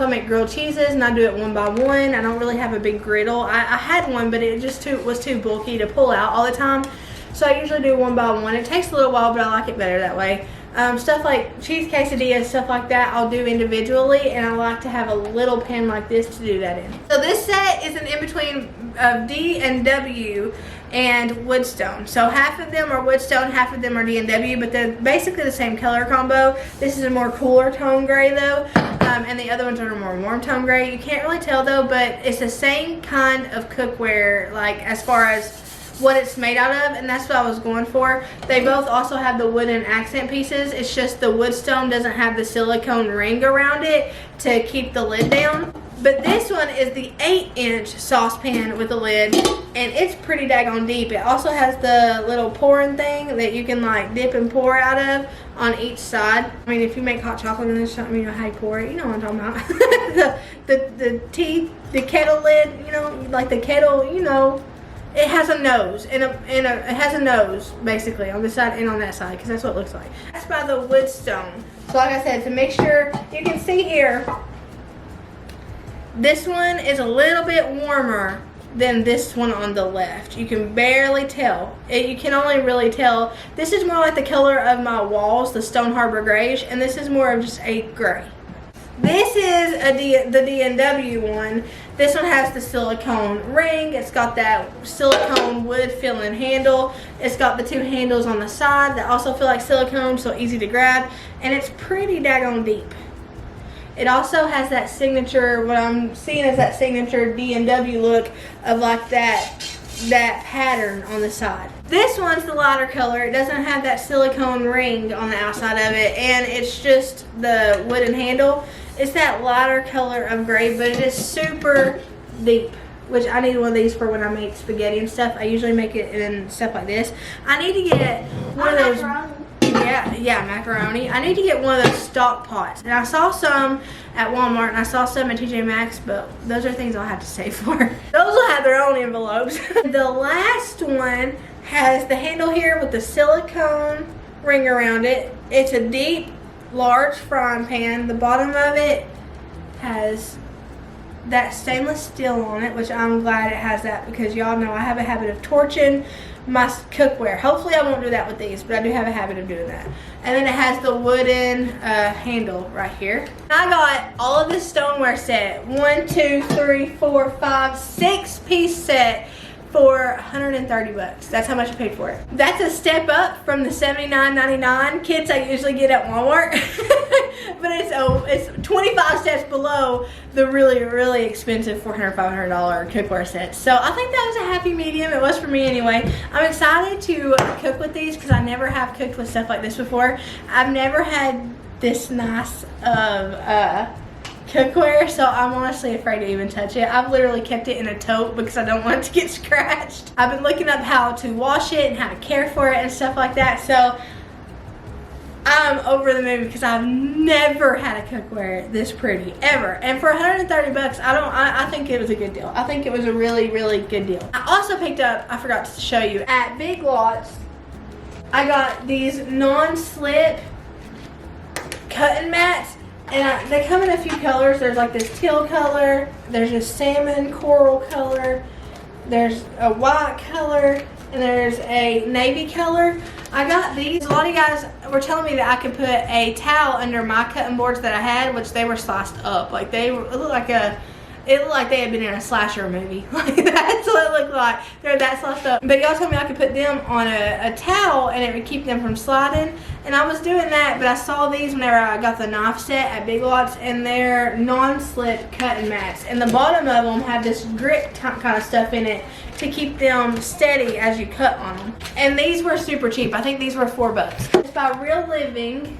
I make grilled cheeses, and I do it one by one. I don't really have a big griddle. I had one, but it just was too bulky to pull out all the time. So I usually do one by one. It takes a little while, but I like it better that way. Stuff like cheese quesadillas, stuff like that, I'll do individually, and I like to have a little pan like this to do that in. So this set is an in-between of D&W and woodstone. So half of them are woodstone, half of them are D&W, but they're basically the same color combo. This is a more cooler tone gray though, and the other ones are a more warm tone gray. You can't really tell though, but it's the same kind of cookware, like as far as what it's made out of, and that's what I was going for. They both also have the wooden accent pieces. It's just the woodstone doesn't have the silicone ring around it to keep the lid down. But this one is the 8-inch saucepan with a lid, and it's pretty daggone deep. It also has the little pouring thing that you can like dip and pour out of on each side. I mean, if you make hot chocolate in this, I mean, you know how you pour it. You know what I'm talking about. the kettle lid, you know, like the kettle, you know. It has a nose, it has a nose basically on this side and on that side, because that's what it looks like. That's by the woodstone. So like I said, to make sure you can see here, this one is a little bit warmer than this one on the left. You can barely tell. You can only really tell. This is more like the color of my walls, the Stone Harbor grayish, and this is more of just a gray. This is the D&W one. This one has the silicone ring. It's got that silicone wood filling handle. It's got the two handles on the side that also feel like silicone, so easy to grab. And it's pretty daggone deep. It also has that signature, what I'm seeing is that signature D&W look of like that pattern on the side. This one's the lighter color. It doesn't have that silicone ring on the outside of it, and it's just the wooden handle. It's that lighter color of gray, but it is super deep, which I need one of these for when I make spaghetti and stuff. I usually make it in stuff like this. I need to get one of those. Yeah, macaroni. I need to get one of those stock pots. And I saw some at Walmart, and I saw some at TJ Maxx, but those are things I'll have to save for. Those will have their own envelopes. The last one has the handle here with the silicone ring around it. It's a deep, large frying pan. The bottom of it has that stainless steel on it, which I'm glad it has that, because y'all know I have a habit of torching my cookware. Hopefully I won't do that with these, but I do have a habit of doing that. And then it has the wooden handle right here. I got all of this stoneware set, 1, 2, 3, 4, 5, 6 piece set for 130 bucks. That's how much I paid for it. That's a step up from the $79.99 kits I usually get at Walmart. But it's 25 steps below the really expensive $400, $500 cookware sets. So I think that was a happy medium. It was for me anyway. I'm excited to cook with these because I never have cooked with stuff like this before. I've never had this nice of cookware, so I'm honestly afraid to even touch it. I've literally kept it in a tote because I don't want it to get scratched. I've been looking up how to wash it and how to care for it and stuff like that, so I'm over the moon because I've never had a cookware this pretty, ever. And for 130 bucks, I think it was a good deal. I think it was a really good deal. I also picked up, I forgot to show you, at Big Lots, I got these non-slip cutting mats. And they come in a few colors. There's like this teal color, there's a salmon coral color, there's a white color, and there's a navy color. I got these. A lot of you guys were telling me that I could put a towel under my cutting boards that I had, which they were sliced up. Like it looked like they had been in a slasher movie. Like that's what it looked like. They're that sliced up. But y'all told me I could put them on a towel and it would keep them from sliding. And I was doing that, but I saw these whenever I got the knife set at Big Lots, and they're non-slip cutting mats. And the bottom of them have this grip kind of stuff in it to keep them steady as you cut on them. And these were super cheap. I think these were $4. It's by Real Living.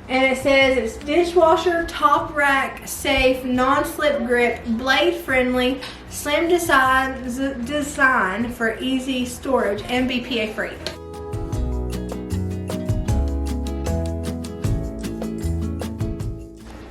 And it says it's dishwasher, top rack, safe, non-slip grip, blade friendly, slim design for easy storage, and BPA free.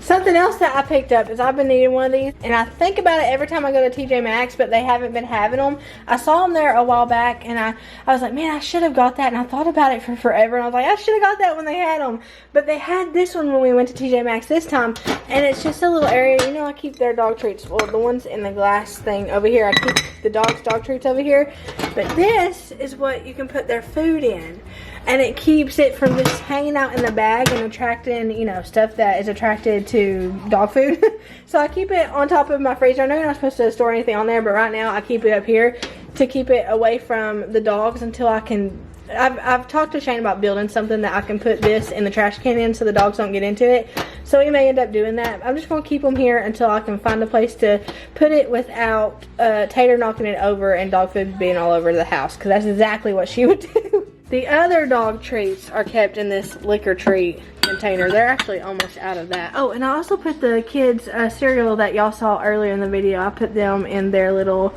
Something else that I picked up is I've been needing one of these, and I think about it every time I go to TJ Maxx, but they haven't been having them. I saw them there a while back, and I was like, man, I should have got that, and I thought about it for forever, and I was like, I should have got that when they had them. But they had this one when we went to TJ Maxx this time, and it's just a little area. You know, I keep their dog treats, well, the ones in the glass thing over here, I keep the dog's dog treats over here, but this is what you can put their food in. And it keeps it from just hanging out in the bag and attracting, you know, stuff that is attracted to dog food. So I keep it on top of my freezer. I know you're not supposed to store anything on there, but right now I keep it up here to keep it away from the dogs until I can. I've talked to Shane about building something that I can put this in the trash can in so the dogs don't get into it. So we may end up doing that. I'm just going to keep them here until I can find a place to put it without Tater knocking it over and dog food being all over the house, because that's exactly what she would do. The other dog treats are kept in this liquor treat container. They're actually almost out of that. Oh, and I also put the kids' cereal that y'all saw earlier in the video. I put them in their little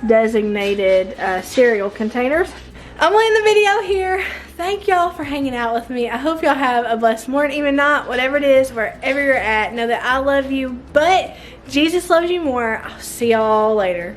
designated cereal containers. I'm gonna end the video here. Thank y'all for hanging out with me. I hope y'all have a blessed morning, even not, whatever it is, wherever you're at. Know that I love you, but Jesus loves you more. I'll see y'all later.